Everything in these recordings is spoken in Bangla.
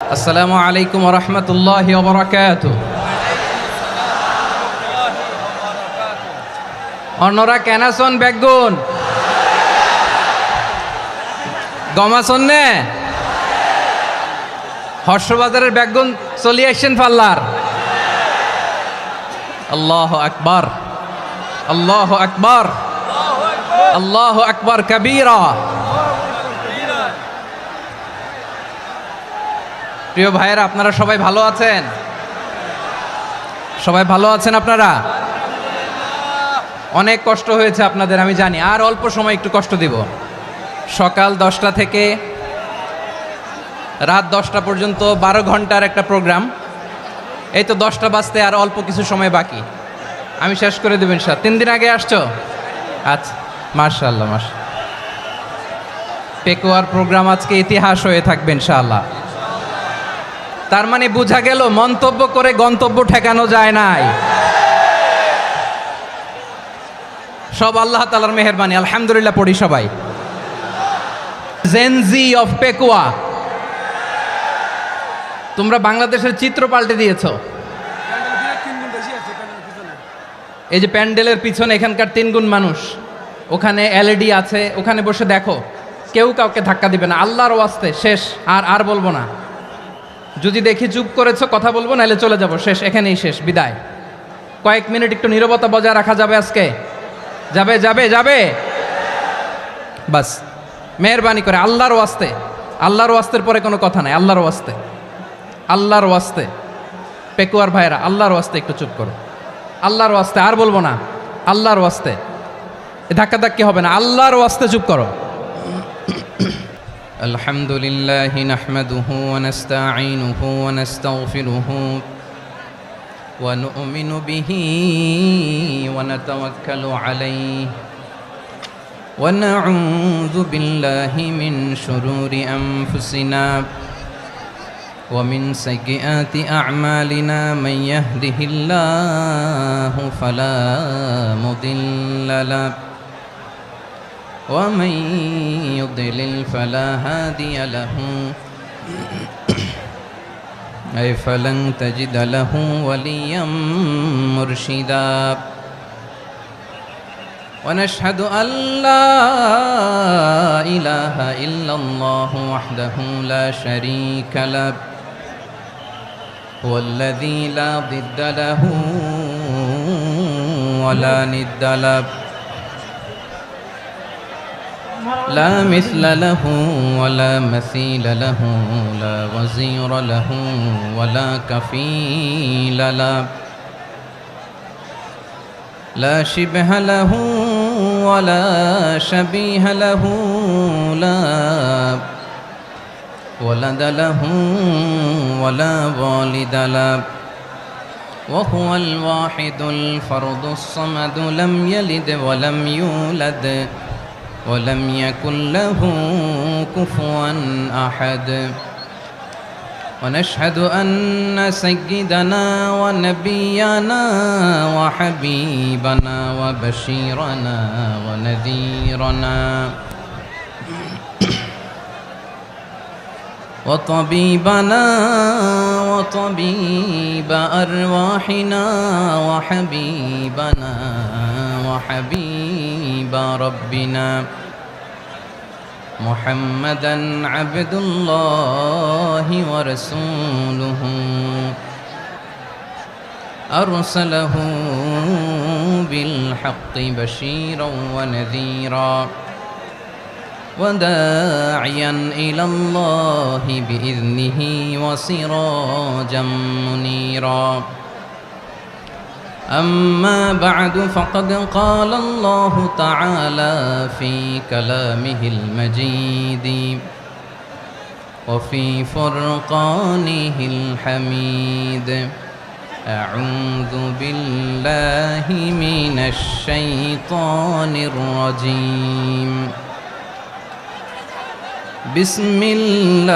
আসসালামু আলাইকুম ওয়া রাহমাতুল্লাহি ওয়া বারাকাতুহু। অন্যরা কেনাসন বেগুন গমাসন নে হর্ষবাজারের বেগুন চলি আসছেন পাল্লার। আল্লাহু আকবার, আল্লাহু আকবার, আল্লাহু আকবার কবীরা। প্রিয় ভাইয়েরা, আপনারা সবাই ভালো আছেন? সবাই ভালো আছেন আপনারা? অনেক কষ্ট হয়েছে আপনাদের, আমি জানি। আর অল্প সময় একটু কষ্ট দিব। সকাল 10টা থেকে রাত 10টা পর্যন্ত 12 ঘন্টার একটা প্রোগ্রাম। এই তো 10টা বাজতে আর অল্প কিছু সময় বাকি, আমি শেষ করে দেব ইনশাআল্লাহ। 3 দিন আগে আসছো? আচ্ছা, মাশাআল্লাহ মাশাআল্লাহ। পেকুয়ার প্রোগ্রাম আজকে ইতিহাস হয়ে থাকবে ইনশাআল্লাহ। তার মানে বোঝা গেল মন্তব্য করে গন্তব্য ঠেকানো যায় নাই। সব আল্লাহ তাআলার মেহেরবানি, আলহামদুলিল্লাহ পড়ি সবাই। জেনজি অফ পেকুয়া, তোমরা বাংলাদেশের চিত্র পাল্টে দিয়েছো। এই যে প্যান্ডেলের পিছনে এখানকার 3 গুণ মানুষ, ওখানে এলইডি আছে, ওখানে বসে দেখো। কেউ কাউকে ধাক্কা দিবে না, আল্লাহর ওয়াস্তে। শেষ, আর বলবো না। যদি দেখি চুপ করেছো, কথা বলবো, নাহলে চলে যাব। শেষ, এখানেই শেষ, বিদায়। কয়েক মিনিট একটু নীরবতা বজায় রাখা যাবে আজকে? যাবে যাবে যাবে? বাস, মেহেরবানি করে আল্লাহর ওয়াস্তে। আল্লাহর ওয়াস্তের পরে কোনো কথা নাই, আল্লাহর ওয়াস্তে, আল্লাহর ওয়াস্তে। পেকুয়ার ভাইরা, আল্লাহর ওয়াস্তে একটু চুপ করো, আল্লাহর ওয়াস্তে। আর বলবো না, আল্লাহর ওয়াস্তে। ধাক্কা ধাক্কি হবে না, আল্লাহর ওয়াস্তে চুপ করো। الحمد لله نحمده ونستعينه ونستغفره ونؤمن به ونتوكل عليه ونعوذ بالله من شرور أنفسنا ومن سيئات أعمالنا من يهده الله فلا مضل له ومن يضلل فلا هادي له أي فلن تجد له وليا مرشدا ونشهد أن لا إله إلا الله وحده لا شريك له هو الذي لا ضد له ولا ند له لا مثل له ولا مثيل له لا وزير له ولا كفيل له لا شبه له ولا شبيه له لا ولد له ولا والد له وهو الواحد الفرد الصمد لم يلد ولم يولد ولم يكن له كفوا أحد ونشهد أن سيدنا ونبينا وحبيبنا وبشيرنا ونذيرنا وطبيبنا وطبيب أرواحنا وحبيبنا وحبيب ربنا محمدا عبد الله ورسوله أرسله بالحق بشيرا ونذيرا وداعيا إلى الله بإذنه وسراجا منيرا أما بعد فقد قال الله تعالى في كلامه المجيد وفي فرقانه الحميد أعوذ بالله من الشيطان الرجيم بسم الله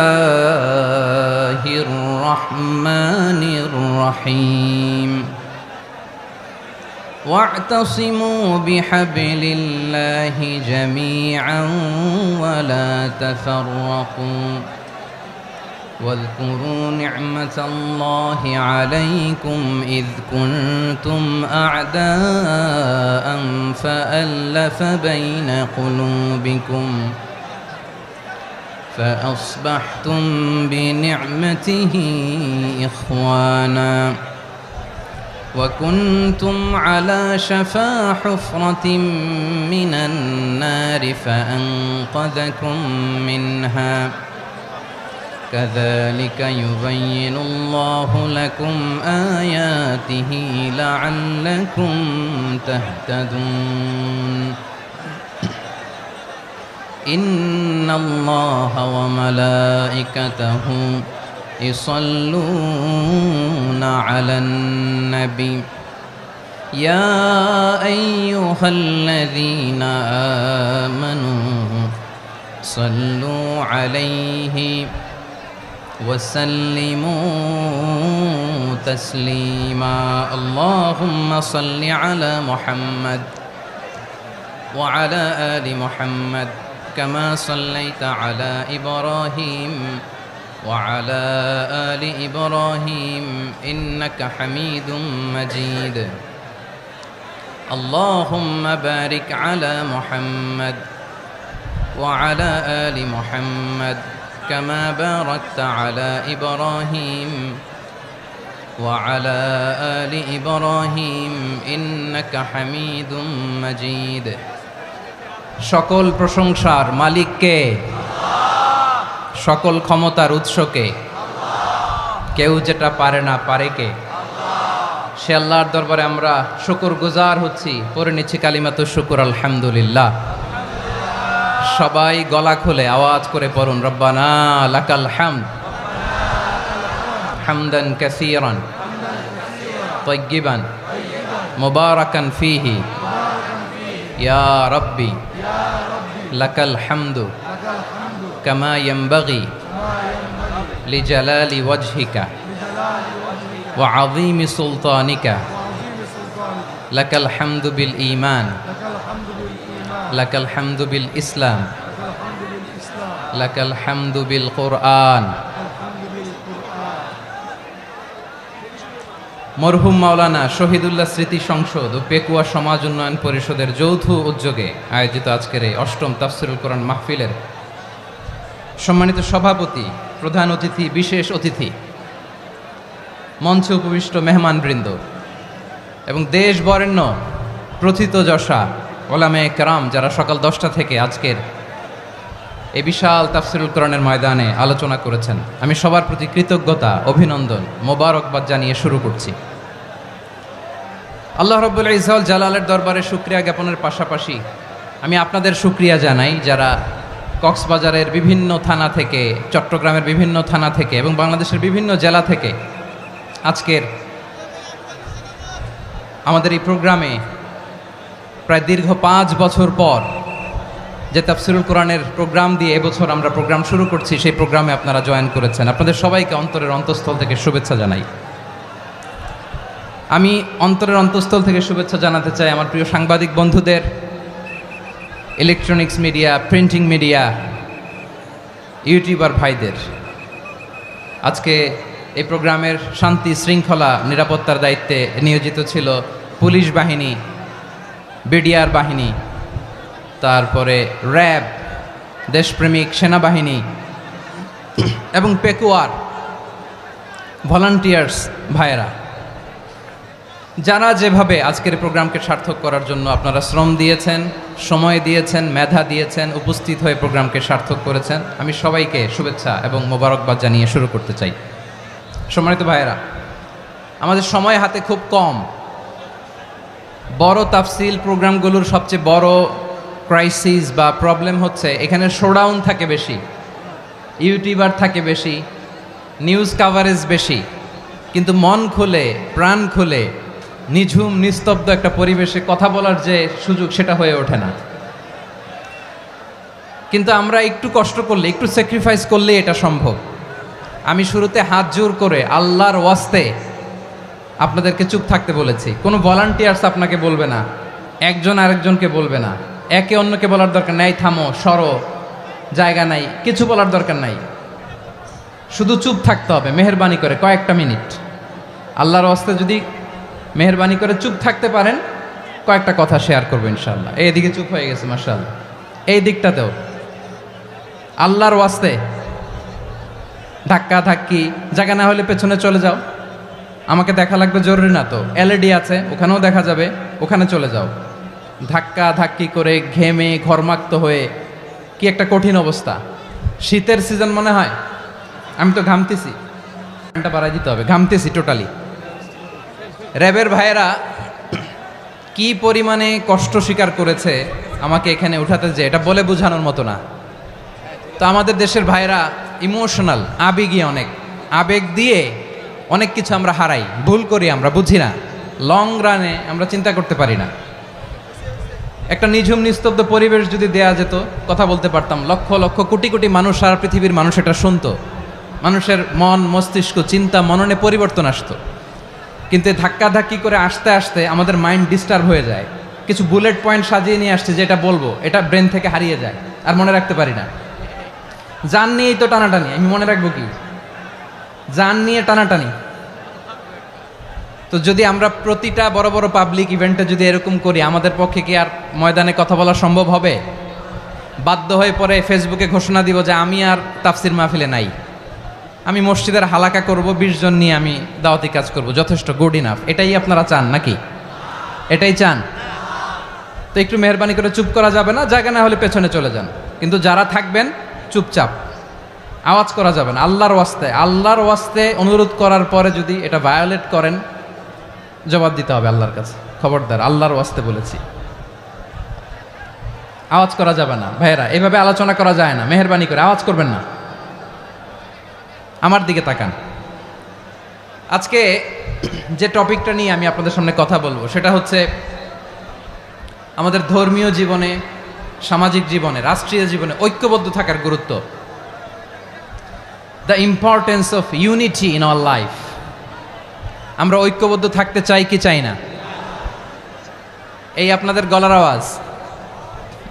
الرحمن الرحيم واعتصموا بحبل الله جميعا ولا تفرقوا واذكروا نعمة الله عليكم إذ كنتم أعداء فألف بين قلوبكم فأصبحتم بنعمته إخوانا وكنتم على شفا حفرة من النار فأنقذكم منها كذلك يبين الله لكم آياته لعلكم تهتدون إن الله وملائكته يصلون على النبي يا أيها الذين آمنوا صلوا عليه وسلموا تسليما اللهم صل على محمد وعلى آل محمد كما صليت على إبراهيم وعلى آل إبراهيم إنك حميد مجيد اللهم بارك على محمد وعلى آل محمد كما باركت على إبراهيم وعلى آل إبراهيم إنك حميد مجيد সকল প্রশংসার মালিক কে? সকল ক্ষমতার উৎস কে? কেউ যেটা পারে না পারে কে? সে আল্লাহর দরবারে আমরা শুকরগুজার হচ্ছি, পড়ে নিচ্ছি কালিমাতুশ শুকর আলহামদুলিল্লাহ। সবাই গলা খুলে আওয়াজ করে পড়ুন রব্বানা লাকাল হামদ হামদান কাসীরান তাইয়্যিবান মুবারাকান ফীহি ইয়া রাব্বি লাকাল হামদু কামা ইয়ানবাগি লিজালালি ওয়াজহিকা ওয়া আযীমি সুলতানিকা লাকাল হামদু বিল ঈমান লাকাল হামদু বিল ইসলাম লাকাল হামদু বিল কুরআন। মরহুম মাওলানা শহীদুল্লাহ স্মৃতি সংসদ ও পেকুয়া সমাজ উন্নয়ন পরিষদের যৌথ উদ্যোগে আয়োজিত আজকের এই অষ্টম তাফসিরুল কোরআন মাহফিলের সম্মানিত সভাপতি, প্রধান অতিথি, বিশেষ অতিথি, মঞ্চে উপবিষ্ট মেহমানবৃন্দ এবং দেশ বরেণ্য প্রথিতযশা ওলামায়ে কেরাম যারা সকাল 10টা থেকে আজকের এই বিশাল তাফসিরুল কোরআনের ময়দানে আলোচনা করেছেন, আমি সবার প্রতি কৃতজ্ঞতা, অভিনন্দন, মোবারকবাদ জানিয়ে শুরু করছি। আল্লাহ রাব্বুল ইজ্জত জালালের দরবারে শুকরিয়া জ্ঞাপনের পাশাপাশি আমি আপনাদের শুকরিয়া জানাই যারা কক্সবাজারের বিভিন্ন থানা থেকে, চট্টগ্রামের বিভিন্ন থানা থেকে এবং বাংলাদেশের বিভিন্ন জেলা থেকে আজকের আমাদের এই প্রোগ্রামে প্রায় দীর্ঘ 5 বছর পর যে তাফসিরুল কোরআনের প্রোগ্রাম দিয়ে এবছর আমরা প্রোগ্রাম শুরু করছি, সেই প্রোগ্রামে আপনারা জয়েন করেছেন। আপনাদের সবাইকে অন্তরের অন্তঃস্থল থেকে শুভেচ্ছা জানাই। আমি অন্তরের অন্তঃস্থল থেকে শুভেচ্ছা জানাতে চাই আমার প্রিয় সাংবাদিক বন্ধুদের, electronics media, printing media, YouTuber ভাইদের। আজকে এই প্রোগ্রামের শান্তি শৃঙ্খলা নিরাপত্তার দায়িত্বে নিয়োজিত ছিল পুলিশ বাহিনী, বিডিআর বাহিনী, তারপরে র্যাব, দেশপ্রেমিক সেনাবাহিনী এবং পেকুয়ার ভলান্টিয়ার্স ভাইয়েরা, যারা যেভাবে আজকের প্রোগ্রামকে সার্থক করার জন্য আপনারা শ্রম দিয়েছেন, সময় দিয়েছেন, মেধা দিয়েছেন, উপস্থিত হয়ে প্রোগ্রামকে সার্থক করেছেন, আমি সবাইকে শুভেচ্ছা এবং মোবারকবাদ জানিয়ে শুরু করতে চাই। সম্মানিত ভাইয়েরা, আমাদের সময় হাতে খুব কম। বড় তাফসিল প্রোগ্রামগুলোর সবচেয়ে বড় ক্রাইসিস বা প্রবলেম হচ্ছে এখানে শোডাউন থাকে বেশি, ইউটিউবার থাকে বেশি, নিউজ কাভারেজ বেশি, কিন্তু মন খুলে, প্রাণ খুলে, নিঝুম নিস্তব্ধ একটা পরিবেশে কথা বলার যে সুযোগ, সেটা হয়ে ওঠে না। কিন্তু আমরা একটু কষ্ট করলে, একটু স্যাক্রিফাইস করলে এটা সম্ভব। আমি শুরুতে হাত জোর করে আল্লাহর ওয়াস্তে আপনাদেরকে চুপ থাকতে বলেছি। কোনো ভলান্টিয়ার্স আপনাকে বলবে না, একজন আরেকজনকে বলবে না, একে অন্যকে বলার দরকার নাই, থামো, সরো, জায়গা নাই, কিছু বলার দরকার নাই। শুধু চুপ থাকতে হবে মেহেরবানি করে কয়েকটা মিনিট। আল্লাহর ওয়াস্তে যদি মেহেরবানি করে চুপ থাকতে পারেন, কয়েকটা কথা শেয়ার করবো ইনশাআল্লাহ। এইদিকে চুপ হয়ে গেছে মাশাআল্লাহ, এই দিকটাতেও আল্লাহর ওয়াস্তে ধাক্কা ধাক্কি জায়গা না হলে পেছনে চলে যাও। আমাকে দেখা লাগবে জরুরি না তো, এলইডি আছে ওখানেও দেখা যাবে, ওখানে চলে যাও। ধাক্কা ধাক্কি করে ঘেমে ঘরমাক্ত হয়ে কি একটা কঠিন অবস্থা। শীতের সিজন মনে হয়, আমি তো ঘামতেছি, ঘন্টা বাড়াই দিতে হবে, ঘামতেছি টোটালি। র্যাবের ভাইয়েরা কি পরিমাণে কষ্ট স্বীকার করেছে আমাকে এখানে উঠাতে, যে এটা বলে বোঝানোর মতো না। তো আমাদের দেশের ভাইয়েরা ইমোশনাল, আবেগী, অনেক আবেগ দিয়ে অনেক কিছু আমরা হারাই, ভুল করি, আমরা বুঝি না, লং রানে আমরা চিন্তা করতে পারি না। একটা নিঝুম নিস্তব্ধ পরিবেশ যদি দেয়া যেত, কথা বলতে পারতাম, লক্ষ লক্ষ কোটি কোটি মানুষ, সারা পৃথিবীর মানুষ এটা শুনতো, মানুষের মন মস্তিষ্ক চিন্তা মননে পরিবর্তন আসতো। কিন্তু ধাক্কা ধাক্কি করে আসতে আসতে আমাদের মাইন্ড ডিস্টার্ব হয়ে যায়। কিছু বুলেট পয়েন্ট সাজিয়ে নিয়ে আসছে, যেটা বলবো এটা ব্রেন থেকে হারিয়ে যায়, আর মনে রাখতে পারি না। জান নিয়েই তো টানাটানি, আমি মনে রাখবো কি? জান নিয়ে টানাটানি। তো যদি আমরা প্রতিটা বড় বড় পাবলিক ইভেন্টে যদি এরকম করি, আমাদের পক্ষে কি আর ময়দানে কথা বলা সম্ভব হবে? বাধ্য হয়ে পরে ফেসবুকে ঘোষণা দিব যে আমি আর তাফসির মাহফিলে নাই, আমি মসজিদের হালাকা করব, 20 জন নিয়ে আমি দাওয়াতি কাজ করব, যথেষ্ট, গুড ইনাফ। এটাই আপনারা চান নাকি? এটাই চান? তো একটু মেহরবানি করে চুপ করা যাবে না, জায়গা না হলে পেছনে চলে যান। কিন্তু যারা থাকবেন চুপচাপ, আওয়াজ করা যাবে না। আল্লাহর ওয়াস্তে, আল্লাহর ওয়াস্তে অনুরোধ করার পরে যদি এটা ভায়োলেট করেন, জবাব দিতে হবে আল্লাহর কাছে। খবরদার, আল্লাহর ওয়াস্তে বলেছি, আওয়াজ করা যাবে না। ভাইয়েরা, এভাবে আলোচনা করা যায় না, মেহরবানি করে আওয়াজ করবেন না। আমার দিকে তাকান। আজকে যে টপিকটা নিয়ে আমি আপনাদের সামনে কথা বলবো, সেটা হচ্ছে আমাদের ধর্মীয় জীবনে, সামাজিক জীবনে, রাষ্ট্রীয় জীবনে ঐক্যবদ্ধ থাকার গুরুত্ব। The importance of unity in our life. আমরা ঐক্যবদ্ধ থাকতে চাই কি চাই না? এই আপনাদের গলার আওয়াজ।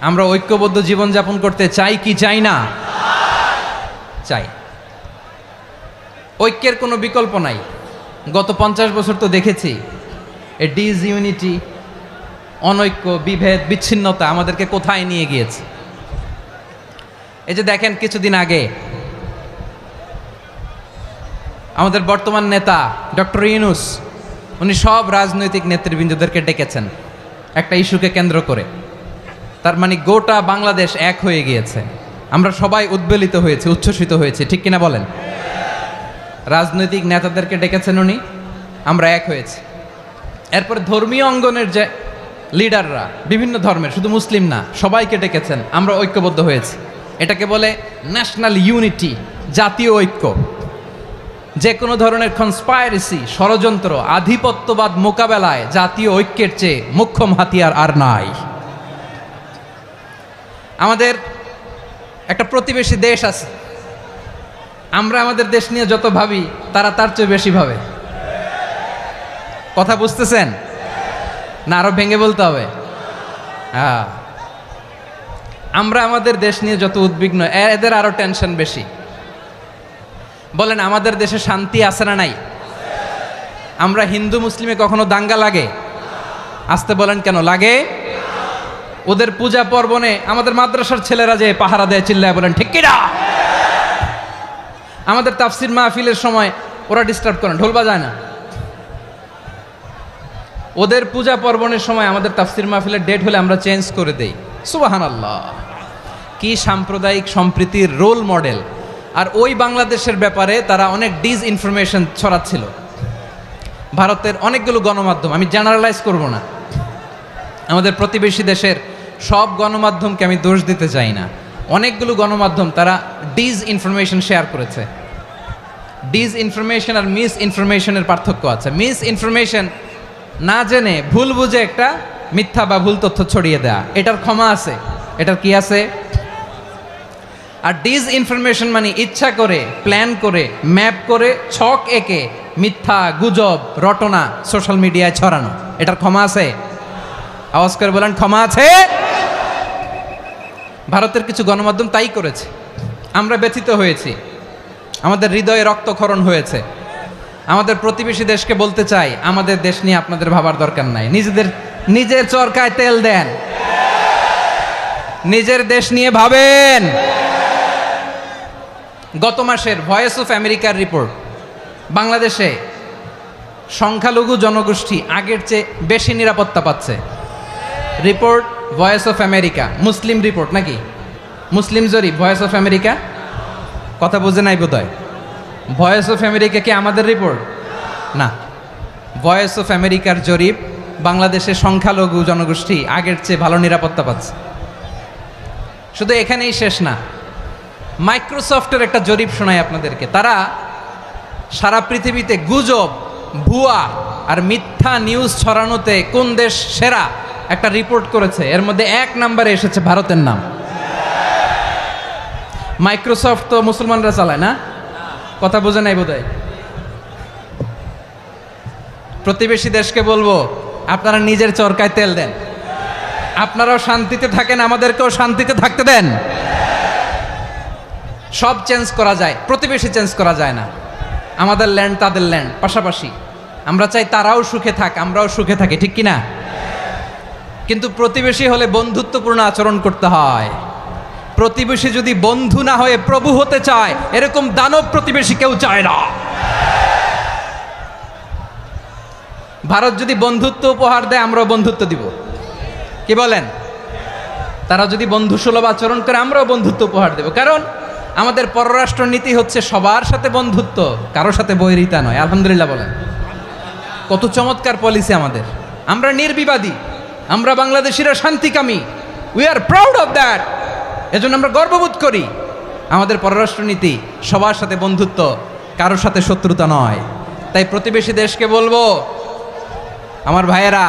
আমরা ঐক্যবদ্ধ জীবনযাপন করতে চাই কি চাই না? চাই। ঐক্যের কোনো বিকল্প নাই। গত 50 বছর তো দেখেছি এ ডিসইউনিটি, অনৈক্য, বিভেদ, বিচ্ছিন্নতা আমাদেরকে কোথায় নিয়ে গিয়েছে। এই যে দেখেন, কিছুদিন আগে আমাদের বর্তমান নেতা ডক্টর ইউনূস, উনি সব রাজনৈতিক নেতৃবৃন্দদেরকে ডেকেছেন একটা ইস্যুকে কেন্দ্র করে। তার মানে গোটা বাংলাদেশ এক হয়ে গিয়েছে। আমরা সবাই উদ্বেলিত হয়েছি, উচ্ছ্বসিত হয়েছি, ঠিক কিনা বলেন? রাজনৈতিক নেতাদেরকে ডেকেছেন উনি, আমরা এক হয়েছি। এরপর ধর্মীয় অঙ্গনের যে লিডাররা, বিভিন্ন ধর্মের, শুধু মুসলিম না, সবাইকে ডেকেছেন, আমরা ঐক্যবদ্ধ হয়েছি। এটাকে বলে ন্যাশনাল ইউনিটি, জাতীয় ঐক্য। যে কোনো ধরনের কনস্পাইরেসি, ষড়যন্ত্র, আধিপত্যবাদ মোকাবেলায় জাতীয় ঐক্যের চেয়ে মোক্ষম হাতিয়ার আর নাই। আমাদের একটা প্রতিবেশী দেশ আছে, আমরা আমাদের দেশ নিয়ে যত ভাবি, তারা তার চেয়ে বেশি ভাবে। কথা বুঝতেছেন না? আরো ভেঙে বলতে হবে। হ্যাঁ, আমরা আমাদের দেশ নিয়ে যত উদ্বিগ্ন, এদের আরো টেনশন বেশি। বলেন, আমাদের দেশে শান্তি আছে না নাই? আমরা হিন্দু মুসলিমে কখনো দাঙ্গা লাগে? আসতে বলেন, কেন লাগে? ওদের পূজা পার্বণে আমাদের মাদ্রাসার ছেলেরা যে পাহারা দেয়, চিল্লায় বলেন ঠিক কিনা? আমাদের তাফসির মাহফিলের সময় ওরা ডিস্টার্ব করেন, ঢোল বাজায় না। ওদের পূজা পার্বণের সময় আমাদের তাফসির মাহফিলের ডেট হলে আমরা চেঞ্জ করে দেই। সুবহানাল্লাহ, কি সাম্প্রদায়িক সম্প্রীতির রোল মডেল। আর ওই বাংলাদেশের ব্যাপারে তারা অনেক ডিসইনফরমেশন ছড়াচ্ছিল। ভারতের অনেকগুলো গণমাধ্যম, আমি জেনারেলাইজ করব না, আমাদের প্রতিবেশী দেশের সব গণমাধ্যমকে আমি দোষ দিতে চাই না, অনেকগুলো গণমাধ্যম তারা ডিসইনফরমেশন শেয়ার করেছে। ডিসইনফরমেশন আর মিস ইনফরমেশনের পার্থক্য আছে। মিস ইনফরমেশন না জেনে ভুল বুঝে একটা মিথ্যা বা ভুল তথ্য ছড়িয়ে দেয়া, এটার ক্ষমা আছে, এটার কি আছে। আর ডিসইনফরমেশন মানে ইচ্ছা করে, প্ল্যান করে, ম্যাপ করে, ছক এঁকে মিথ্যা, গুজব, রটনা সোশ্যাল মিডিয়ায় ছড়ানো, এটার ক্ষমা আছে? আওয়াজ করে বলেন, ক্ষমা আছে? ভারতের কিছু গণমাধ্যম তাই করেছে, আমরা ব্যথিত হয়েছি। আমাদের হৃদয়ে রক্তক্ষরণ হয়েছে। আমাদের প্রতিবেশী দেশকে বলতে চাই, আমাদের দেশ নিয়ে আপনাদের ভাবার দরকার নাই, নিজের চরকায় তেল দেন, নিজের দেশ নিয়ে ভাবেন। গত মাসের ভয়েস অফ আমেরিকার রিপোর্ট, বাংলাদেশে সংখ্যালঘু জনগোষ্ঠী আগের চেয়ে বেশি নিরাপত্তা পাচ্ছে। Report voice of America, Muslim report নাকি মুসলিম জরিপ, ভয়েস অফ আমেরিকা। কথা বুঝে নাই বোধহয়। ভয়েস অফ আমেরিকা কি আমাদের রিপোর্ট না? ভয়েস অফ আমেরিকার জরিপ, বাংলাদেশের সংখ্যালঘু জনগোষ্ঠী আগের চেয়ে ভালো নিরাপত্তা পাচ্ছে। শুধু এখানেই শেষ না, মাইক্রোসফটের একটা জরিপ শোনাই আপনাদেরকে। তারা সারা পৃথিবীতে গুজব, ভুয়া আর মিথ্যা নিউজ ছড়ানোতে কোন দেশ সেরা একটা রিপোর্ট করেছে। এর মধ্যে 1 নম্বরে এসেছে ভারতের নাম। মাইক্রোসফট তো মুসলমানরা চালায় না? কথা বোঝে নাই বোধহয়। প্রতিবেশী দেশকে বলবো, আপনারা নিজের চরকায় তেল দেন, আপনারাও শান্তিতে থাকেন, আমাদেরকেও শান্তিতে থাকতে দেন। সব চেঞ্জ করা যায়, প্রতিবেশী চেঞ্জ করা যায় না। আমাদের ল্যান্ড তাদের ল্যান্ড, পাশাপাশি। আমরা চাই তারাও সুখে থাক, আমরাও সুখে থাকি, ঠিক কিনা? কিন্তু প্রতিবেশী হলে বন্ধুত্বপূর্ণ আচরণ করতে হয়। প্রতিবেশী যদি বন্ধু না হয়ে প্রভু হতে চায়, এরকম দানব প্রতিবেশী কেউ চায় না। ভারত যদি বন্ধুত্ব উপহার দেয়, আমরাও বন্ধুত্ব দিব, কি বলেন? তারা যদি বন্ধুসুলভ আচরণ করে, আমরাও বন্ধুত্ব উপহার দেব। কারণ আমাদের পররাষ্ট্র নীতি হচ্ছে সবার সাথে বন্ধুত্ব, কারোর সাথে বৈরিতা নয়। আলহামদুলিল্লাহ বলেন, কত চমৎকার পলিসি আমাদের। আমরা নির্বিবাদী, আমরা বাংলাদেশিরা শান্তিকামী, we are proud of that. এজন্য আমরা গর্ববোধ করি। আমাদের পররাষ্ট্র নীতি সবার সাথে বন্ধুত্ব, কারোর সাথে শত্রুতা নয়। তাই প্রতিবেশী দেশকে বলবো, আমার ভাইয়েরা,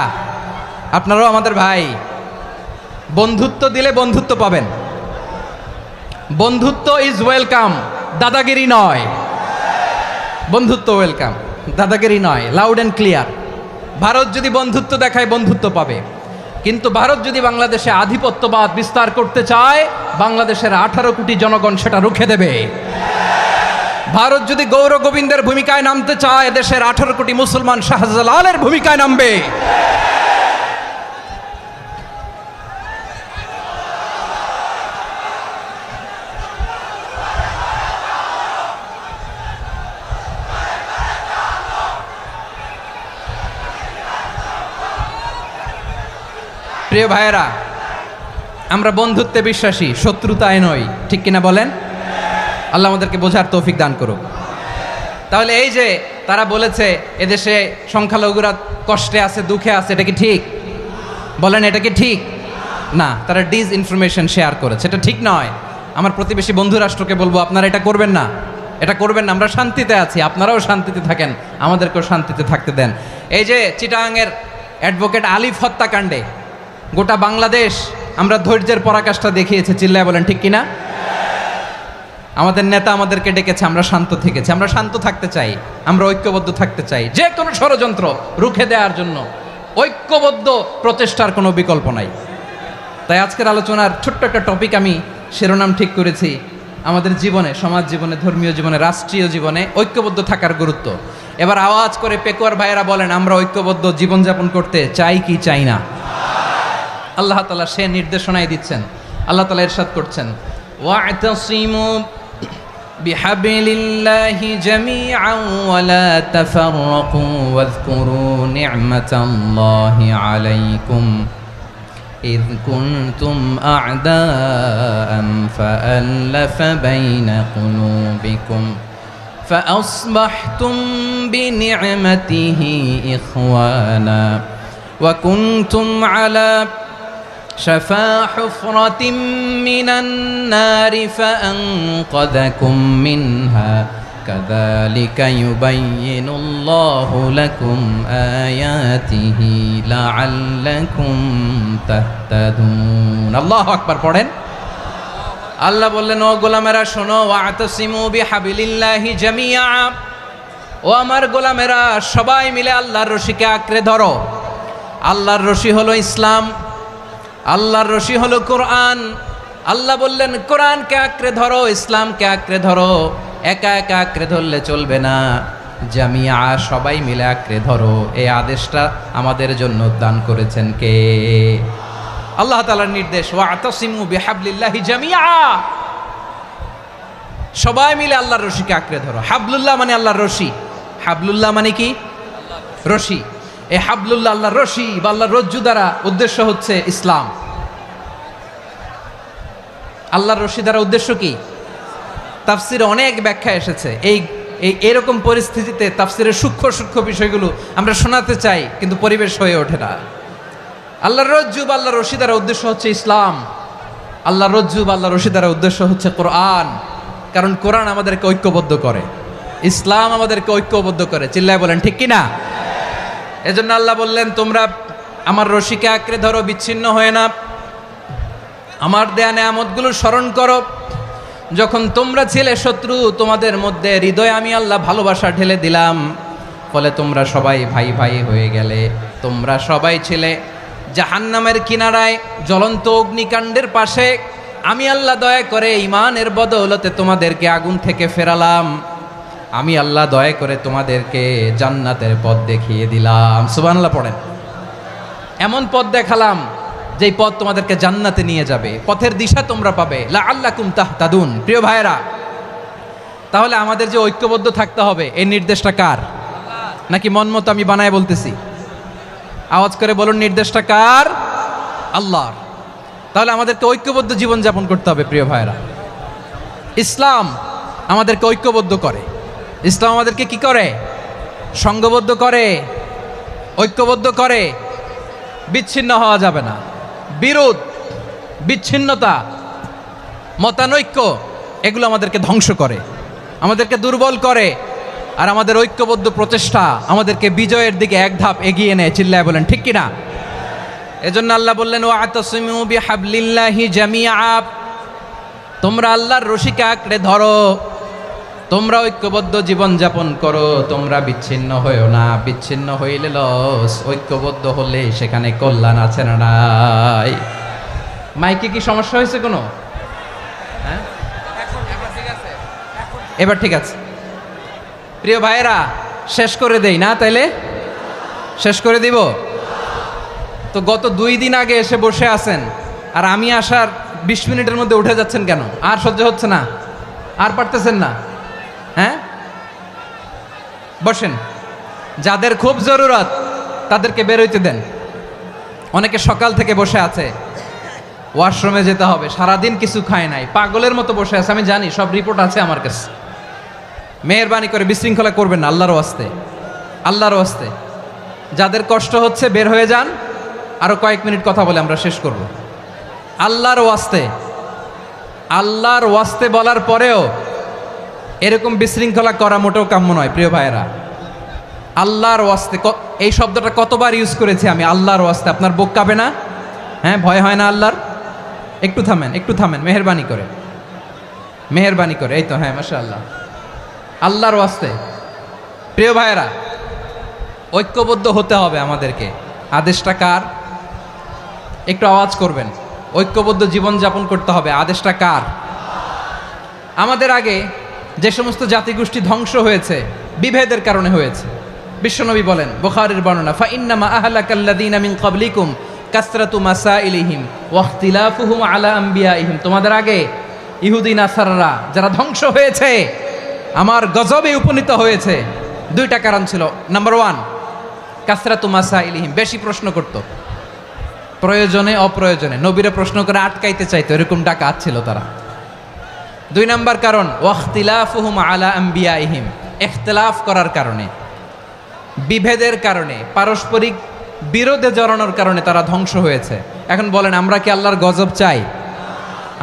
আপনারাও আমাদের ভাই, বন্ধুত্ব দিলে বন্ধুত্ব পাবেন। বন্ধুত্ব ইজ ওয়েলকাম, দাদাগিরি নয়। বন্ধুত্ব ওয়েলকাম, দাদাগিরি নয়, লাউড অ্যান্ড ক্লিয়ার। ভারত যদি বন্ধুত্ব দেখায়, বন্ধুত্ব পাবে। কিন্তু ভারত যদি বাংলাদেশে আধিপত্যবাদ বিস্তার করতে চায়, বাংলাদেশের 18 কোটি জনগণ সেটা রুখে দেবে। ভারত যদি গৌর গোবিন্দের ভূমিকায় নামতে চায়, দেশের 18 কোটি মুসলমান শাহজালালের ভূমিকায় নামবে। প্রিয় ভাইয়েরা, আমরা বন্ধুত্বে বিশ্বাসী, শত্রুতায় নই, ঠিক কিনা বলেন? আল্লাহ আমাদেরকে বোঝার তৌফিক দান করুক। তাহলে এই যে তারা বলেছে এদেশে সংখ্যালঘুরা কষ্টে আছে, দুঃখে আছে, এটা কি ঠিক? বলেন, এটা কি ঠিক? না, তারা ডিসইনফরমেশন শেয়ার করেছে, এটা ঠিক নয়। আমার প্রতিবেশী বন্ধু রাষ্ট্রকে বলবো, আপনারা এটা করবেন না, এটা করবেন না। আমরা শান্তিতে আছি, আপনারাও শান্তিতে থাকেন, আমাদেরকেও শান্তিতে থাকতে দেন। এই যে চিটাগাংয়ের অ্যাডভোকেট আলিফ হত্যাকাণ্ডে গোটা বাংলাদেশ আমরা ধৈর্যের পরাকাষ্ঠা দেখিয়েছে, চিল্লায় বলেন ঠিক কিনা? আমাদের নেতা আমাদেরকে ডেকেছে, আমরা শান্ত থেকেছি। আমরা শান্ত থাকতে চাই, আমরা ঐক্যবদ্ধ থাকতে চাই। যে কোনো ষড়যন্ত্র রুখে দেওয়ার জন্য ঐক্যবদ্ধ প্রচেষ্টার কোনো বিকল্প নাই। তাই আজকের আলোচনার ছোট্ট একটা টপিক আমি শিরোনাম ঠিক করেছি, আমাদের জীবনে, সমাজ জীবনে, ধর্মীয় জীবনে, রাষ্ট্রীয় জীবনে ঐক্যবদ্ধ থাকার গুরুত্ব। এবার আওয়াজ করে পেকুয়ার ভাইয়েরা বলেন, আমরা ঐক্যবদ্ধ জীবনযাপন করতে চাই কি চাই না? আল্লাহ তাআলা সে নির্দেশনাই দিচ্ছেন। আল্লাহ তাআলা ইরশাদ করছেন, ওয়া'তাসিমু বিহাবলিল্লাহি জামিআন ওয়া লা তাফাররাকু ওয়াযকুরু নি'মাতাল্লাহি আলাইকুম إذ كنتم أعداء فألف بين قلوبكم فأصبحتم بنعمته إخوانا وكنتم على شفا حفرة من النار فأنقذكم منها كذلك يبين الله لكم آياته لعلكم تهتدون الله أكبر পড়েন। আল্লাহ বললেন, ও গোলামেরা শোনো, ওয়া'তাসিমু বিহাবিলিল্লাহি জামিআ, ও আমার গোলামেরা সবাই মিলে আল্লাহর রশিকে আঁকড়ে ধরো। আল্লাহর রশি হলো ইসলাম, আল্লাহর রশি হলো কোরআন। আল্লাহ বললেন, কোরআনকে আঁকড়ে ধরো, ইসলামকে আঁকড়ে ধরো। একা একা আঁকড়ে ধরলে চলবে না, জামিয়া সবাই মিলে আঁকড়ে ধরো। এই আদেশটা আমাদের জন্য দান করেছেন কে? আল্লাহ তাআলার নির্দেশ, ওয়াতাসিমু বিহাবলিল্লাহি জামিয়া, সবাই মিলে আল্লাহর রশিকে আঁকড়ে ধরো। হাবলুল্লাহ মানে আল্লাহর রশি। হাবলুল্লাহ মানে কি? রশি। এই হাবলুল্লাহ আল্লাহর রশি বা আল্লাহর রজ্জু দ্বারা উদ্দেশ্য হচ্ছে ইসলাম। আল্লাহর রশি দ্বারা উদ্দেশ্য কি? তাফসিরে অনেক ব্যাখ্যা এসেছে। এরকম পরিস্থিতিতে তাফসিরের সূক্ষ্ম সূক্ষ্ম বিষয়গুলো আমরা শোনাতে চাই, কিন্তু পরিবেশ হয়ে ওঠে না। আল্লাহর রজ্জু বা আল্লাহর রশি দ্বারা উদ্দেশ্য হচ্ছে ইসলাম। আল্লাহর রজ্জু বা আল্লাহর রশি দ্বারা উদ্দেশ্য হচ্ছে কোরআন, কারণ কোরআন আমাদেরকে ঐক্যবদ্ধ করে, ইসলাম আমাদেরকে ঐক্যবদ্ধ করে। চিল্লায় বলেন ঠিক কিনা? এজন্য আল্লাহ বললেন, তোমরা আমার রশিকে আঁকড়ে ধরো, বিচ্ছিন্ন হয়ে না, আমার দেয়া নেয়ামতগুলো স্মরণ করো। যখন তোমরা ছিলে শত্রু, তোমাদের মধ্যে হৃদয়ে আমি আল্লাহ ভালোবাসা ঢেলে দিলাম, ফলে তোমরা সবাই ভাই ভাই হয়ে গেলে। তোমরা সবাই ছিলে জাহান্নামের কিনারায়, জ্বলন্ত অগ্নিকাণ্ডের পাশে। আমি আল্লাহ দয়া করে ঈমানের বদৌলতে তোমাদেরকে আগুন থেকে ফেরালাম। আমি আল্লাহ দয়া করে তোমাদেরকে জান্নাতের পথ দেখিয়ে দিলাম। সুবহানাল্লাহ পড়েন। এমন পথ দেখালাম যেই পথ তোমাদেরকে জান্নাতে নিয়ে যাবে, পথের দিশা তোমরা পাবে। লাআল্লাকুম তাহতাদুন। প্রিয় ভাইরা, তাহলে আমাদের যে ঐক্যবদ্ধ থাকতে হবে, এই নির্দেশটা কার? নাকি মন মতো আমি বানায় বলতেছি? আওয়াজ করে বলুন, নির্দেশটা কার? আল্লাহর। তাহলে আমাদেরকে ঐক্যবদ্ধ জীবনযাপন করতে হবে। প্রিয় ভাইরা, ইসলাম আমাদেরকে ঐক্যবদ্ধ করে। ইসলাম আমাদেরকে কি করে? সংঘবদ্ধ করে, ঐক্যবদ্ধ করে। বিচ্ছিন্ন হওয়া যাবে না। বিরোধ, বিচ্ছিন্নতা, মতানৈক্য, এগুলো আমাদেরকে ধ্বংস করে, আমাদেরকে দুর্বল করে। আর আমাদের ঐক্যবদ্ধ প্রচেষ্টা আমাদেরকে বিজয়ের দিকে এক ধাপ এগিয়ে নেয়। চিল্লায় বলেন ঠিক কিনা? এজন্য আল্লাহ বললেন, ওয়াতাসিমু বিহাবলিল্লাহি জামিআ, তোমরা আল্লাহর রশিকে আঁকড়ে ধরো, তোমরা ঐক্যবদ্ধ জীবনযাপন করো, তোমরা বিচ্ছিন্ন হইও না। বিচ্ছিন্ন হইলে লস, ঐক্যবদ্ধ হলে সেখানে কল্যাণ আছে না নাই? মাইকে কি সমস্যা হয়েছে কোনো? হ্যাঁ, এবার ঠিক আছে। প্রিয় ভাইয়েরা, শেষ করে দেই না? তাইলে শেষ করে দিব তো। গত 2 দিন আগে এসে বসে আছেন, আর আমি আসার 20 মিনিটের মধ্যে উঠে যাচ্ছেন কেন? আর সহ্য হচ্ছে না? আর পারতেছেন না? হ্যাঁ, বসেন। যাদের খুব জরুরত তাদেরকে বের হইতে দেন। অনেকে সকাল থেকে বসে আছে, ওয়াশরুমে যেতে হবে, সারাদিন কিছু খায় নাই, পাগলের মতো বসে আছে। আমি জানি, সব রিপোর্ট আছে আমার কাছে। মেহেরবানি করে বিশৃঙ্খলা করবেন না, আল্লাহর ওয়াস্তে, আল্লাহর ওয়াস্তে। যাদের কষ্ট হচ্ছে বের হয়ে যান। আরো কয়েক মিনিট কথা বলে আমরা শেষ করব। আল্লাহর ওয়াস্তে, আল্লাহর ওয়াস্তে বলার পরেও এরকম বিশৃঙ্খলা করা মোটেও কাম্য নয়। প্রিয় ভাইয়েরা, আল্লাহর ওয়াস্তে, এই শব্দটা কতবার ইউজ করেছি আমি, আল্লাহর ওয়াস্তে। আপনার বুক কাঁপে না? হ্যাঁ, ভয় হয় না আল্লাহর? একটু থামেন, একটু থামেন, মেহেরবানি করে, মেহেরবানি করে। এই তো, হ্যাঁ, মাশাআল্লাহ। আল্লাহর ওয়াস্তে। প্রিয় ভাইয়েরা, ঐক্যবদ্ধ হতে হবে আমাদেরকে। আদেশটা কার? একটু আওয়াজ করবেন। ঐক্যবদ্ধ জীবনযাপন করতে হবে। আদেশটা কার? আমাদের আগে যে সমস্ত জাতিগোষ্ঠী ধ্বংস হয়েছে, বিভেদের কারণে হয়েছে। বিশ্বনবী বলেন, বুখারীর বর্ণনা, ফাইন্নামা আহলাকাল্লাযীনা মিন ক্বাবলিকুম কাসরাতু মাসাইলিহিম ওয়া ইখতিলাফুহুম আলা আম্বিয়াইহিম। তোমাদের আগে ইহুদি নাসারারা যারা ধ্বংস হয়েছে, আমার গজবে উপনীত হয়েছে, 2টা কারণ ছিল। নাম্বার 1, কাসরাতু মাসাইলিহিম, বেশি প্রশ্ন করত, প্রয়োজনে অপ্রয়োজনে নবীরে প্রশ্ন করে আটকাইতে চাইতো, এরকম ডাকাত ছিল তারা। 2 নাম্বার কারণ, ওয়াখতিলাফুহুম আলা আম্বিয়াইহিম, ইখতিলাফ করার কারণে, বিভেদের কারণে, পারস্পরিক বিরোধে জড়ানোর কারণে তারা ধ্বংস হয়েছে। এখন বলেন, আমরা কি আল্লাহর গজব চাই?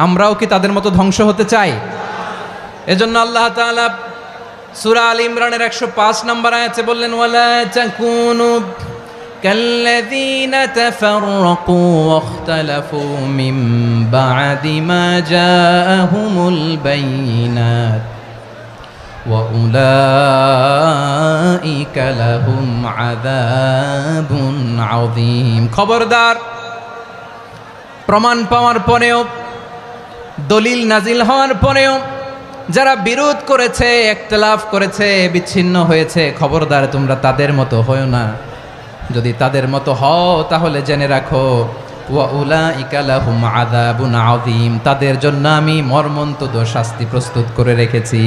আমরাও কি তাদের মতো ধ্বংস হতে চাই? এজন্য আল্লাহ তাআলা সূরা আল ইমরানের 105 নম্বর আয়াতে বললেন, ওয়ালা তাকুনু কাল্লাযীনা তাফাররাকু ওয়াখতালাফু মিন বা'দি মা জাআহুমুল বাইয়িনাত ওয়া উলাইকা লাহুম আযাবুন আযীম। খবরদার, প্রমাণ পাওয়ার পরেও, দলিল নাজিল হওয়ার পরেও যারা বিরোধ করেছে, ইখতিলাফ করেছে, বিচ্ছিন্ন হয়েছে, খবরদার তোমরা তাদের মতো হও না। যদি তাদের মতো হও তাহলে জেনে রাখো ওয়া উলাইকা লাহুম আযাবুন আযীম, তাদের জন্য আমি মর্মন্তুদ শাস্তি প্রস্তুত করে রেখেছি।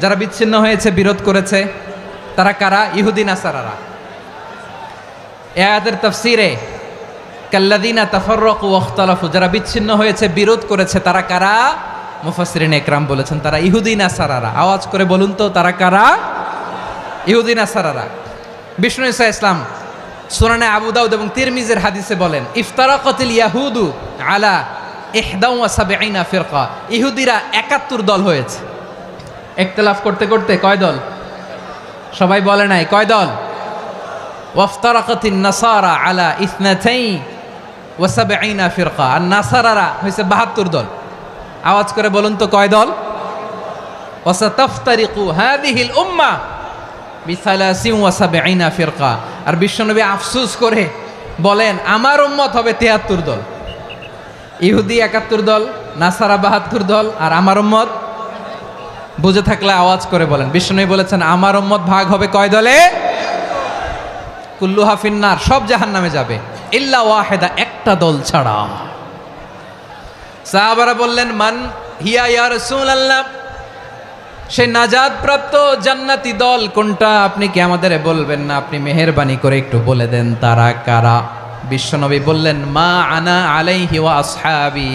যারা বিচ্ছিন্ন হয়েছে, বিরোধ করেছে, তারা কারা? ইহুদি নাসারারা। এই আয়াতের তাফসীরে কাল্লাযীনা তাফাররাকু ওয়া ইখতালাফু, যারা বিচ্ছিন্ন হয়েছে, বিরোধ করেছে, তারা কারা? মুফাসসিরিন ইকরাম বলেছেন তারা ইহুদি নাসারারা। আওয়াজ করে বলুন তো তারা কারা? ইহুদি নাসারারা। বিষ্ণু ঈসা ইসলাম সুনানে আবু দাউদ এবং তিরমিজির হাদিসে বলেন, ইফতারাকাতিল ইয়াহুদু আলা 71 ফিরকা, ইহুদিরা 71 দল হয়েছে। ইখতিলাফ করতে করতে কয় দল? সবাই বলে নাই কয় দল? ওয়াফতারাকাতিন নাসারা আলা 72 ফিরকা, আর নাসারারা হয়েছে 72 দল। আওয়াজ করে বলুন তো কয় দল? ওয়াসাতাফতারিকু হাযিহিল উম্মাহ বি73 ফিরকা। আর বিশ্বনবী আফসোস করে বলেন আমার উম্মত হবে 73 দল। ইহুদি 71 দল, নাসারা 72 দল, আর আমার উম্মত বুঝে থাকলে আওয়াজ করে বলেন। বিশ্বনবী বলেছেন আমার উম্মত ভাগ হবে কয় দলে? কুল্লুহা ফিন্নার, সব জাহান্নামে যাবে, ইল্লা ওয়াহিদা, একটা দল ছাড়া। সাহাবারা বললেন মান হিয়া ইয়া রাসূলুল্লাহ, সেই নাজাত প্রাপ্ত জান্নাতি দল কোনটা? আপনি কি আমাদের বলবেন না? আপনি মেহেরবানি করে একটু বলে দেন তারা কারা। বিশ্বনবী বললেন মা আনা আলাইহি ওয়া আসহাবি,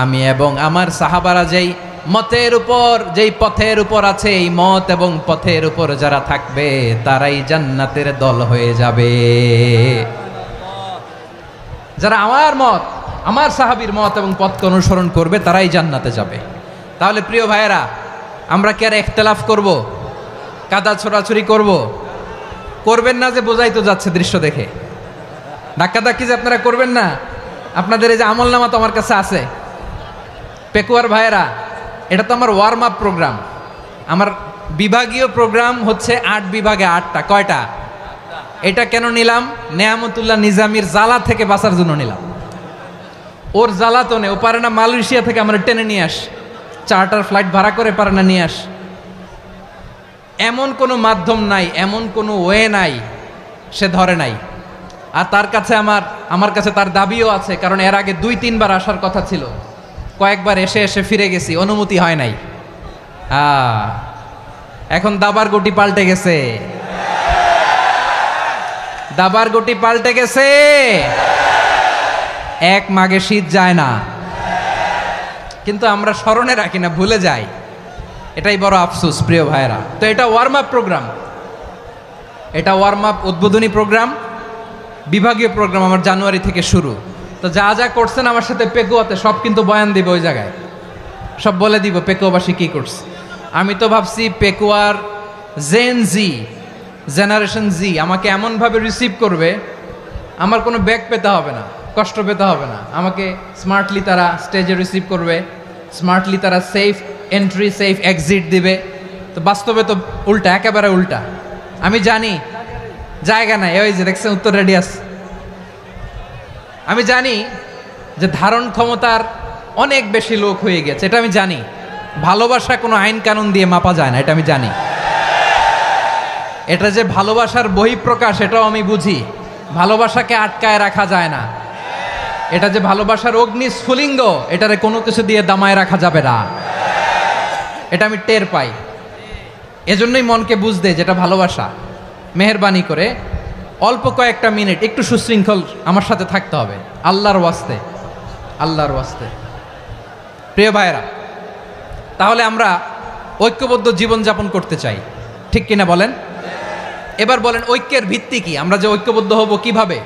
আমি এবং আমার সাহাবারা যেই মতের উপর, যেই পথের উপর আছে, এই মত এবং পথের উপর যারা থাকবে তারাই জান্নাতের দল হয়ে যাবে। যারা আমার মত, আমার সাহাবীর মত এবং পথকে অনুসরণ করবে তারাই জান্নাতে যাবে। তাহলে প্রিয় ভাইয়েরা, আমরা কি আর ইখতিলাফ করব? কাদা ছোড়াছুরি করব? করবেন না যে বোঝাই তো যাচ্ছে দৃশ্য দেখে। ধাক্কাধাক্কি যে আপনারা করবেন না। আপনাদের এই যে আমলনামা তো আমার কাছে আছে। পেকুয়ার ভাইয়েরা, এটা তো আমার ওয়ার্ম আপ প্রোগ্রাম। আমার বিভাগীয় প্রোগ্রাম হচ্ছে 8 বিভাগে 8টা। কয়টা? এটা কেন নিলাম? নেয়ামতুল্লাহ নিজামীর জ্বালা থেকে বাঁচার জন্য নিলাম। ওর জ্বালাতনে ও পারে না মালয়েশিয়া থেকে আমরা টেনে নিয়ে আস, চার্টার ফ্লাইট ভাড়া করে পারে না নিয়ে আস। এমন কোনো মাধ্যম নাই, এমন কোনো ওয়ে নাই সে ধরে নাই। আর তার কাছে আমার কাছে তার দাবিও আছে, কারণ এর আগে 2-3 বার আসার কথা ছিল। কয়েকবার এসে এসে ফিরে গেছি, অনুমতি হয় নাই। এখন দাবার গুটি পাল্টে গেছে, দাবার গুটি পাল্টে গেছে। এক মাঘে শীত যায় না, কিন্তু আমরা স্মরণে রাখি না, ভুলে যাই। এটাই বড় আফসোস প্রিয় ভাইয়েরা। তো এটা ওয়ার্ম আপ প্রোগ্রাম, এটা ওয়ার্ম আপ উদ্বোধনী প্রোগ্রাম, বিভাগীয় প্রোগ্রাম আমার জানুয়ারি থেকে শুরু। তো যা যা করছেন আমার সাথে পেকুয়াতে সব কিন্তু বয়ান দিব, ওই জায়গায় সব বলে দিব পেকুয়াবাসী কি করছে। আমি তো ভাবছি পেকুয়ার জেনারেশন জি আমাকে এমনভাবে রিসিভ করবে, আমার কোনো ব্যাক পেতে হবে না, কষ্ট পেতে হবে না। আমাকে স্মার্টলি তারা স্টেজে রিসিভ করবে, স্মার্টলি তারা সেফ এন্ট্রি সেফ এক্সিট দিবে। তো বাস্তবে তো উল্টা, একেবারে উল্টা। আমি জানি জায়গা নাই, ওই যে দেখছেন উত্তর রেডিয়াস। আমি জানি যে ধারণ ক্ষমতার অনেক বেশি লোক হয়ে গেছে, এটা আমি জানি। ভালোবাসা কোনো আইন কানুন দিয়ে মাপা যায় না, এটা আমি জানি। এটা যে ভালোবাসার বহিঃপ্রকাশ এটাও আমি বুঝি। ভালোবাসাকে আটকায় রাখা যায় না। এটা যে ভালোবাসার অগ্নিস্ফুলিঙ্গ, এটারে কোনো কিছু দিয়ে দামায় রাখা যাবে না, এটা আমি টের পাই। এজন্যই মনকে বুঝতে যেটা ভালোবাসা। মেহেরবানি করে অল্প কয়েকটা মিনিট একটু সুশৃঙ্খল আমার সাথে থাকতে হবে, আল্লাহর ওয়াস্তে, আল্লাহর ওয়াস্তে। প্রিয় ভাইয়েরা, তাহলে আমরা ঐক্যবদ্ধ জীবনযাপন করতে চাই, ঠিক কিনা বলেন? এবার বলেন ঐক্যের ভিত্তি কি? আমরা যে ঐক্যবদ্ধ হব কিভাবে?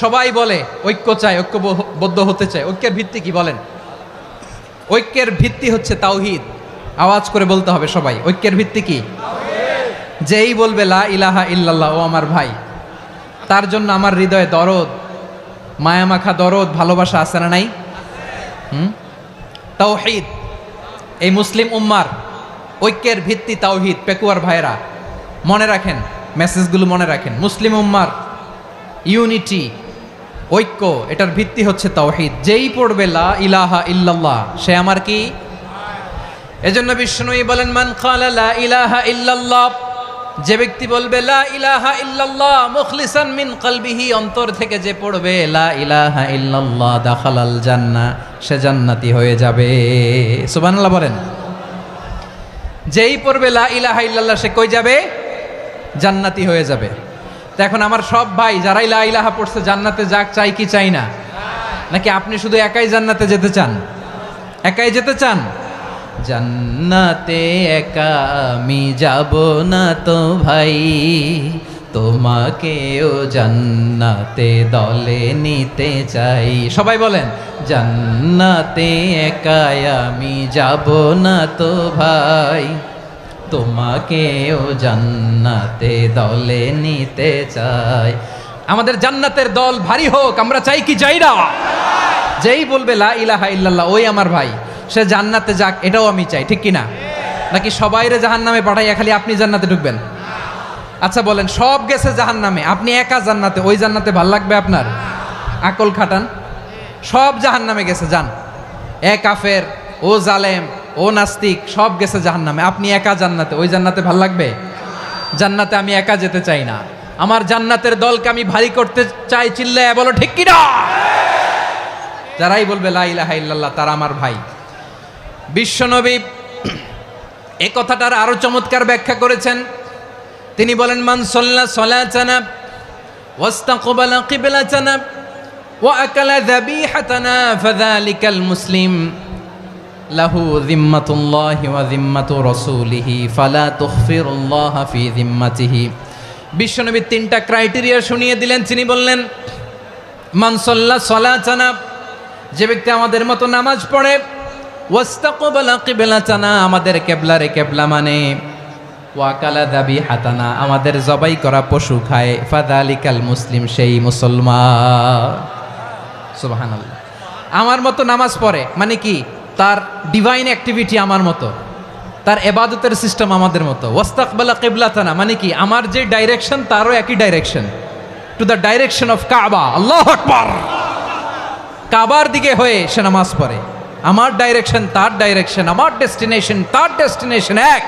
সবাই বলে ঐক্য চাই, ঐক্যবদ্ধ হতে চাই। ঐক্যের ভিত্তি কি বলেন? ঐক্যের ভিত্তি হচ্ছে তাওহীদ। আওয়াজ করে বলতে হবে সবাই, ঐক্যের ভিত্তি কি? যেই বলবে লা ইলাহা ইল্লাল্লাহ, ও আমার ভাই, তার জন্য আমার হৃদয়ে দরদ, মায়ামাখা দরদ, ভালোবাসা আছে না নাই? তাওহীদ। এই মুসলিম উম্মার ঐক্যের ভিত্তি তাওহীদ। পেকুয়ার ভাইরা মনে রাখেন, মেসেজগুলো মনে রাখেন। মুসলিম উম্মার ইউনিটি, ঐক্য, এটার ভিত্তি হচ্ছে তাওহীদ। যেই পড়বে লা ইলাহা ইল্লাল্লাহ সে আমার কি? এজন্য বিষ্ণুই বলেন মান ক্বালা লা ইলাহা ইল্লাল্লাহ, যে ব্যক্তি বলবে লা ইলাহা ইল্লাল্লাহ মুখলিসান মিন কলবিহি, অন্তর থেকে যে পড়বে লা ইলাহা ইল্লাল্লাহ দাখালাল জান্নাহ, সে জান্নাতি হয়ে যাবে। সুবহানাল্লাহ বলেন। যেই পড়বে লা ইলাহা ইল্লাল্লাহ সে কই যাবে? জান্নাতি হয়ে যাবে। তো এখন আমার সব ভাই যারাই লা ইলাহা পড়ছে জান্নাতে যাক, চাই কি চাই না? নাকি আপনি শুধু একাই জান্নাতে যেতে চান? একাই যেতে চান? জান্নাতে একা আমি যাব না তো ভাই, তোমাকেও জান্নাতে দলে নিতে চাই। সবাই বলেন জান্নাতে একা আমি যাব না তো ভাই, তোমাকেও জান্নাতে দলে নিতে চাই। আমাদের জান্নাতের দল ভারী হোক, আমরা চাই কি চাই না? যেই বলবে লা ইলাহা ইল্লাল্লাহ ওই আমার ভাই, সে জান্নাতে যাক, এটাও আমি চাই, ঠিক কিনা? নাকি সবাইরে জাহান্নামে পাঠাইয়া খালি আপনি জান্নাতে ঢুকবেন? আচ্ছা বলেন, সব গেছে জাহান্নামে, আপনি একা জান্নাতে, ওই জান্নাতে ভাল লাগবে আপনার? আকল খাটান। সব জাহান্নামে গেছে, যান। এ কাফের, ও জালেম, ও নাস্তিক, সব গেছে জাহান্নামে, আপনি একা জান্নাতে, ওই জান্নাতে ভাল লাগবে? জান্নাতে আমি একা যেতে চাই না, আমার জান্নাতের দলকে আমি ভারী করতে চাই। চিল্লায় বলো ঠিক কিনা? যারাই বলবে লা ইলাহা ইল্লাল্লাহ তারা আমার ভাই। বিশ্বনবী এ কথাটার আরো চমৎকার ব্যাখ্যা করেছেন। তিনি বলেন মান সাল্লা সালাতানা ওয়াস্তাকবালা কিবলাতানা ওয়া আকালা যাবিহাতানা ফাযালিকাল মুসলিম লাহু যিম্মাতুল্লাহি ওয়া যিম্মাতু রাসূলিহি ফালা তুখফিরুল্লাহা ফি যিম্মাতিহি। বিশ্বনবী তিনটা ক্রাইটেরিয়া শুনিয়ে দিলেন। তিনি বললেন মান সাল্লা সালাতানা, যে ব্যক্তি আমাদের মতো নামাজ পড়ে, ওয়াস্তাকবালা কিবলাতানা, আমাদের কিবলারে কিবলা মানে, ওয়াকালা যাবিহাতানা, আমাদের জবাই করা পশু খায়, ফাযালিকাল মুসলিম, সেই মুসলমান। সুবহানাল্লাহ। আমার মতো নামাজ পড়ে মানে কি? তার ডিভাইন অ্যাক্টিভিটি আমার মতো, তার ইবাদতের সিস্টেম আমাদের মতো। ওয়াস্তাকবালা কিবলাতানা মানে কি? আমার যে ডাইরেকশন তারও একই direction, to the direction of কাবা। আল্লাহু আকবার। কাবার দিকে হয়ে সে নামাজ পড়ে, আমার ডাইরেকশন তার ডাইরেকশন, আমার ডেস্টিনেশন তার ডেস্টিনেশন এক।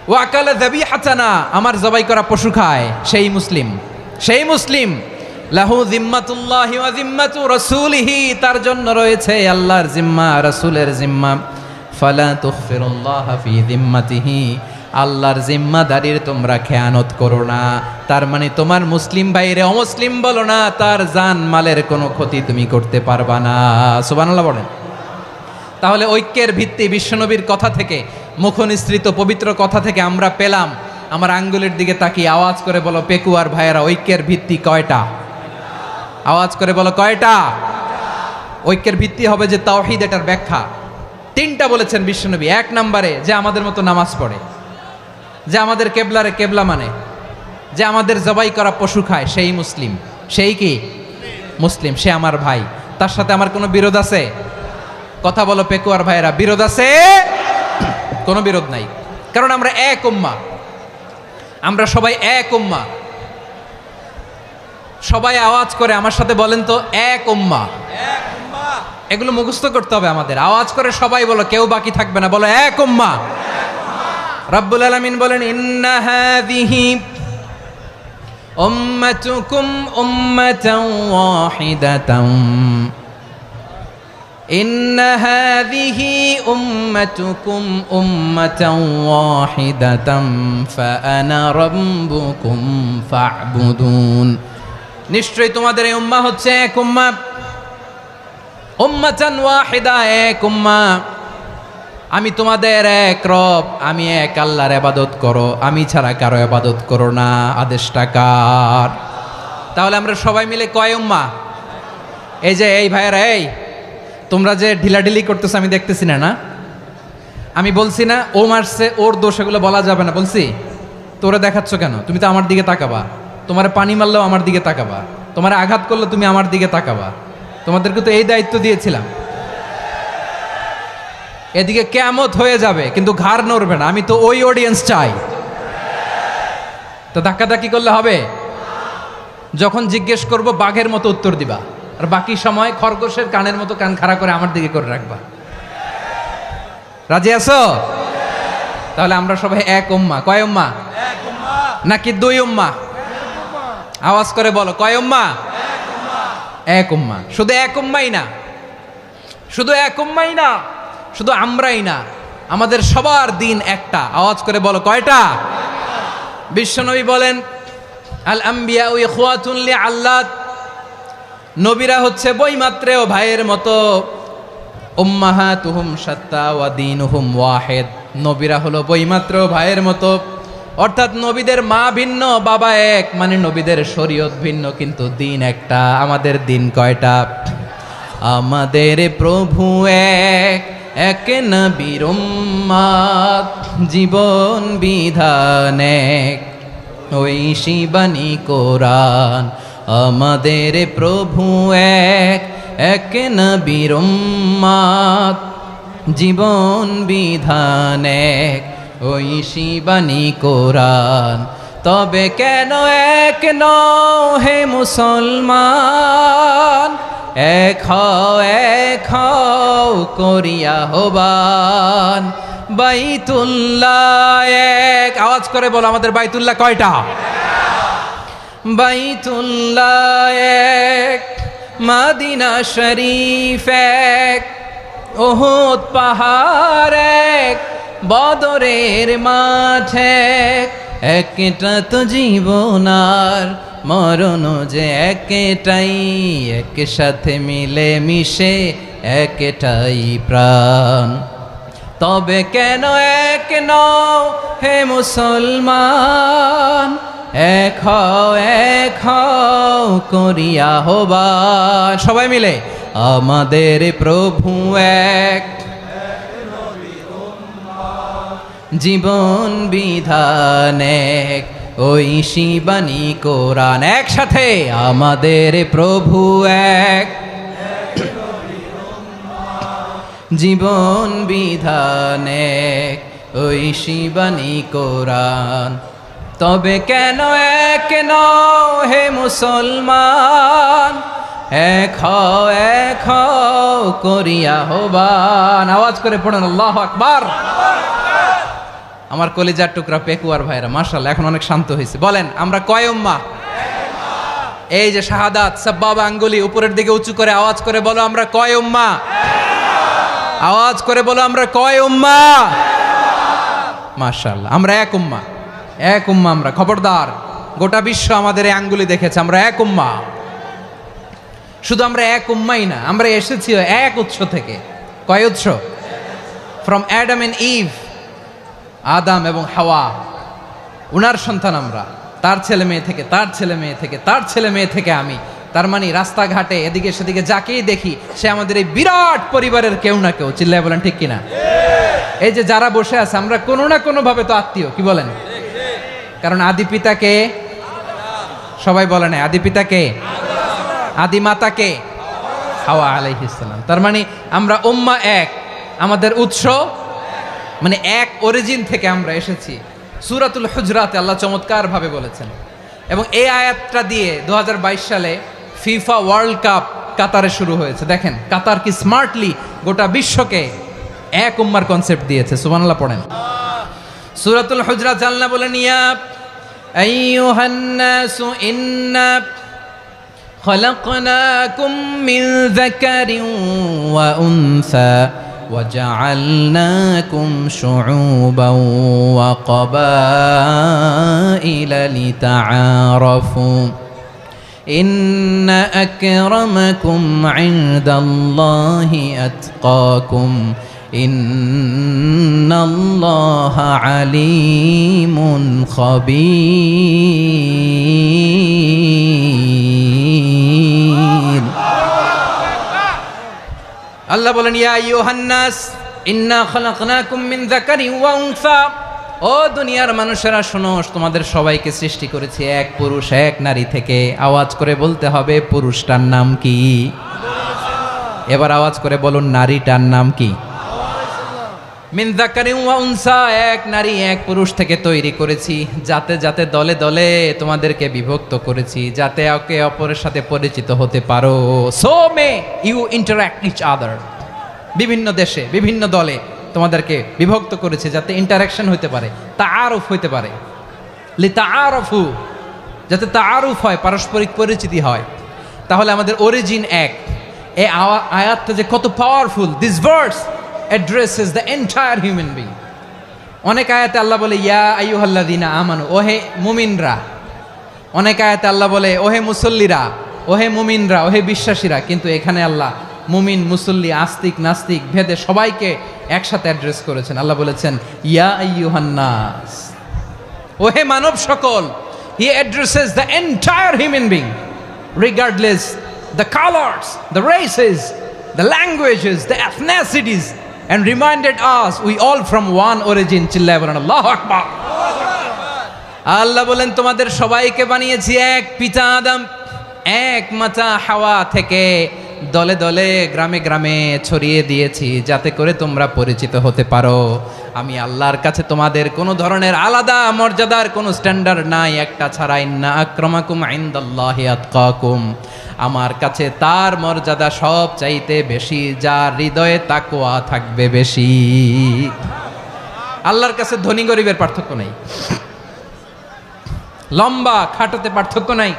ওয়াকালা যাবিহাতানা, আমার জবাই করা পশু খায়, সেই মুসলিম, সেই মুসলিম। লাহু যিম্মাতুল্লাহি ওয়া যিম্মাতু রাসূলিহি, তার জন্য রয়েছে আল্লাহর জিম্মা, রাসূলের জিম্মা। ফালা তুখফিরুল্লাহা ফি যিম্মাতিহি, আল্লাহর জিম্মাদারির তোমরা খেয়ানত করো না। তার মানে তোমার মুসলিম ভাইরে অমুসলিম বলো না, তার জান মালের কোনো ক্ষতি তুমি করতে পারবা না। সুবহানাল্লাহ বলেন। তাহলে ঐক্যের ভিত্তি বিশ্বনবীর কথা থেকে, মুখনিসৃত পবিত্র কথা থেকে আমরা পেলাম। আমার আঙ্গুলের দিকে তাকিয়ে আওয়াজ করে বলো পেকুয়ার ভাইয়েরা, ঐক্যের ভিত্তি কয়টা? আওয়াজ করে বলো কয়টা? ঐক্যের ভিত্তি হবে যে তাওহীদ, এটার ব্যাখ্যা তিনটা বলেছেন বিশ্বনবী। এক নম্বরে যে আমাদের মতো নামাজ পড়ে, যে আমাদের কেবলারে কেবলা মানে, যে আমাদের জবাই করা পশু খায়, সেই মুসলিম। সেই কি? মুসলিম, সে আমার ভাই। তার সাথে আমার কোনো বিরোধ আছে? কথা বলো পেকুয়ার ভাইয়েরা, বিরোধ আছে? কোনো বিরোধ নাই, কারণ আমরা এক উম্মাহ, আমরা সবাই এক উম্মাহ। সবাই আওয়াজ করে আমার সাথে বলেন তো, এক উম্মাহ। এগুলো মুখস্থ করতে হবে আমাদের। আওয়াজ করে সবাই বলো, কেউ বাকি থাকবে না, বলো এক উম্মাহ। রব্বুল আলামিন বলেন ইন্না হাযিহি উম্মাতুকুম উম্মাতান ওয়াহিদাতান, ইন্না হাযিহি উম্মাতুকুম উম্মাতান ওয়াহিদাতান ফাআনা রাব্বুকুম ফা'বুদুন। নিশ্চয়ই তোমাদের এই উম্মাহ হচ্ছে এক উম্মাহ, উম্মাতান ওয়াহিদা, এক উম্মাহ। আমি তোমাদের এক রব, আমি এক আল্লাহর ইবাদত করো, আমি ছাড়া কারো ইবাদত করো না। আদেশটা কার? তাহলে আমরা সবাই মিলে কয় উম্মাহ? এই যে এই ভাইয়েরা, এই তোমরা যে ঢিলাঢিলি করতেছো আমি দেখতেছি না, না আমি বলছি না ও মারছে ওর দোষ, এগুলো বলা যাবে না বলছি? তোরে দেখাচ্ছ কেন? তুমি তো আমার দিকে তাকাবা। তোমার পানি মারলেও আমার দিকে তাকাবা, তোমার আঘাত করলে তুমি আমার দিকে তাকাবা। তোমাদেরকে তো এই দায়িত্ব দিয়েছিলাম। এদিকে কিয়ামত হয়ে যাবে কিন্তু ঘাড় নড়বে না, আমি তো ওই অডিয়েন্স চাই। তো ধাক্কাধাক্কি করলে হবে? যখন জিজ্ঞেস করব বাঘের মতো উত্তর দিবা, আর বাকি সময় খরগোশের কানের মতো কান খাড়া করে আমার দিকে করে রাখবা। রাজি আছো? তাহলে আমরা সবাই এক উম্মাহ। কয় উম্মাহ? নাকি দুই উম্মাহ? আওয়াজ করে বলো, কয় উম্মাহ? এক উম্মাহ। শুধু এক উম্মাই না, শুধু এক উম্মাই না, শুধু আমরাই না, আমাদের সবার দিন একটা। আওয়াজ করে বলো, কয়টা? বিশ্বনবী বলেন, আল আম্বিয়া ইখওয়াতুন লিআল্লাত, নবীরা হচ্ছে বইমাত্রেও ভাইয়ের মতো। উম্মাহাতুহুম শাত্তা ওয়া দীনুহুম ওয়াহিদ, নবীরা হলো বইমাত্রেও ভাইয়ের মতো। অর্থাৎ নবীদের মা ভিন্ন, বাবা এক, মানে নবীদের শরীয়ত ভিন্ন, কিন্তু দিন একটা। আমাদের দিন কয়টা? আমাদের প্রভু এক, এক নবীর উম্মত, জীবন বিধান এক, ওই শিবানী কোরআন। আমাদের প্রভু এক, এক নবীর উম্মত, জীবন বিধান এক, ওই শিবানী কোরআন। তবে কেন এক নও হে মুসলমান, এক হও করিয়া হবান। বাইতুল্লাহ এক, আওয়াজ করে বলো, আমাদের বাইতুল্লাহ কয়টা? বাইতুল্লাহ এক, মদিনা শরীফ এক, উহুদ পাহাড় এক, বদরের মাঠ এক। একটা তো জীবন আর মরণ যে একটাই, একসাথে মিলে মিশে একটাই প্রাণ। তবে কেন এক নও হে মুসলমান, এক হও করিয়া হবান। সবাই মিলে, আমাদের প্রভু এক, জীবন বিধান এক, ওই শিবানী কোরআন। একসাথে, আমাদের প্রভু এক, জীবন বিধান এক, ওই শিবানী কোরআন। তবে কেন এক নও হে মুসলমান, এক হও করিয়া হবান। আওয়াজ করে পড়েন আল্লাহু আকবার। আমার কলিজার টুকরা পেকুয়ার ভাইরা মাশাআল্লাহ এখন অনেক শান্ত হয়েছে। বলেন, আমরা কয় উম্মাহ? এই যে শাহাদাত সাব্বাবা আঙ্গুলি উপরের দিকে উঁচু করে আওয়াজ করে বলো, আমরা কয় উম্মাহ? আওয়াজ করে বলো, আমরা কয় উম্মাহ? মাশাআল্লাহ, আমরা এক উম্মাহ, এক উম্মাহ আমরা। খবরদার, গোটা বিশ্ব আমাদের এই আঙ্গুলি দেখেছে, আমরা এক উম্মাহ। শুধু আমরা এক উম্মাই না, আমরা এসেছি এক উৎস থেকে। কয় উৎস? ফ্রম অ্যাডাম এন্ড ইভ, আদাম এবং হাওয়া, উনার সন্তান আমরা। তার ছেলে মেয়ে থেকে, তার ছেলে মেয়ে থেকে, তার ছেলে মেয়ে থেকে আমি। তার মানে রাস্তাঘাটে এদিকে সেদিকে যাকেই দেখি সে আমাদের এই বিরাট পরিবারের কেউ না কেউ। চিল্লায় বলেন ঠিক কিনা? এই যে যারা বসে আছে, আমরা কোনো না কোনো ভাবে তো আত্মীয়। কি বলেন? কারণ আদি পিতাকে, সবাই বলে না, আদি পিতাকে, আদি মাতাকে হাওয়া আলাইহিস সালাম। তার মানে আমরা উম্মাহ এক, আমাদের উৎস মানে এক অরিজিন থেকে আমরা এসেছি। সূরাতুল হুজরাতে আল্লাহ চমৎকার ভাবে বলেছেন, এবং এই আয়াতটা দিয়ে 2022 সালে ফিফা ওয়ার্ল্ড কাপ কাতারে শুরু হয়েছে। দেখেন কাতার কি স্মার্টলি গোটা বিশ্বকে এক উম্মার কনসেপ্ট দিয়েছে। সুবহানাল্লাহ পড়েন। সূরাতুল হুজরাত আল্লাহ বলেন, ইয়া আইয়ুহান নাসু ইন্না খলাকনাকুম মিন যাকারিন ওয়া উনসা وجعلناكم شعوبا وقبائل لتعارفوا إن أكرمكم عند الله أتقاكم إن الله عليم خبير। আল্লাহ বলেন, ইয়া আইয়ুহান নাস ইন্না খালাকনাকুম মিন যাকারিন ওয়া উনসা, ও দুনিয়ার মানুষেরা শোনো, তোমাদের সবাইকে সৃষ্টি করেছি এক পুরুষ এক নারী থেকে। আওয়াজ করে বলতে হবে, পুরুষটার নাম কি? এবার আওয়াজ করে বলুন, নারীটার নাম কি? মিন যাকারিন ওয়া উনসা, এক নারী এক পুরুষ থেকে তৈরি করেছি, যাতে যাতে দলে দলে তোমাদেরকে বিভক্ত করেছি, যাতে একে অপরের সাথে পরিচিত হতে পারো। So may you interact each other. বিভিন্ন দেশে বিভিন্ন দলে তোমাদেরকে বিভক্ত করেছে যাতে ইন্টারাকশন হতে পারে, তাআরুফ হতে পারে। লিতাআরফু, যাতে তাআরুফ হয়, পারস্পরিক পরিচিতি হয়। তাহলে আমাদের অরিজিন এক। এই আয়াতটা যে কত powerful! This verse addresses the entire human being. অনেক আয়াতে আল্লাহ বলে ইয়া আইয়ুহাল্লাযীনা আমানু, ওহে মুমিনরা। অনেক আয়াতে আল্লাহ বলে ওহে মুসল্লিরা, ওহে মুমিনরা, ওহে বিশ্বাসীরা। কিন্তু এখানে আল্লাহ মুমিন মুসল্লি আস্তিক নাস্তিক ভেদে সবাইকে একসাথে অ্যাড্রেস করেছেন। আল্লাহ বলেছেন ইয়া আইয়ুহান নাস, ওহে মানব সকল। হি addresses the entire human being regardless the colors, the races, the languages, the ethnicities, and reminded us we all from one origin. চিল্লায় বলেন আল্লাহু আকবার। আল্লাহ বলেন তোমাদের সবাইকে বানিয়েছি এক পিতা আদম, এক মাতা হাওয়া থেকে, দলে দলে গ্রামে গ্রামে ছড়িয়ে দিয়েছি যাতে করে তোমরা পরিচিত হতে পারো। আমি আল্লাহর কাছে তোমাদের কোনো ধরনের আলাদা মর্যাদার কোনো স্ট্যান্ডার্ড নাই একটা ছাড়া। ইন্না আক্রামাকুম ইনদাল্লাহি আতকাকুম, আমার কাছে তার মর্যাদা সব চাইতে বেশি যার হৃদয়ে তাকওয়া থাকবে বেশি। আল্লাহর কাছে ধনী গরিবের পার্থক্য নাই, লম্বা খাটোতে পার্থক্য নাই,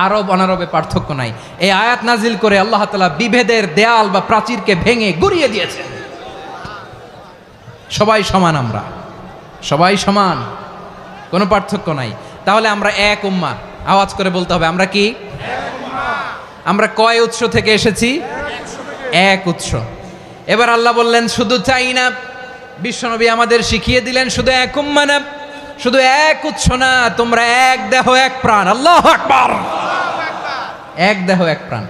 আরব অনারবে পার্থক্য নাই। এই আয়াত নাজিল করে আল্লাহ তাআলা বিভেদের দেয়াল বা প্রাচীরকে ভেঙে গুড়িয়ে দিয়েছেন। সবাই সমান, আমরা সবাই সমান, কোনো পার্থক্য নাই। তাহলে আমরা এক উম্মাহ। আওয়াজ করে বলতে হবে আমরা কি? আমরা কয় উৎস থেকে এসেছি? এক উৎস। এবার আল্লাহ বললেন শুধু চাই না, বিশ্বনবী আমাদের শিখিয়ে দিলেন শুধু এক উম্মাহ না, শুধু এক উৎস না, তোমরা এক দেহ এক প্রাণ। আল্লাহু আকবার। এক দেহ এক প্রাণ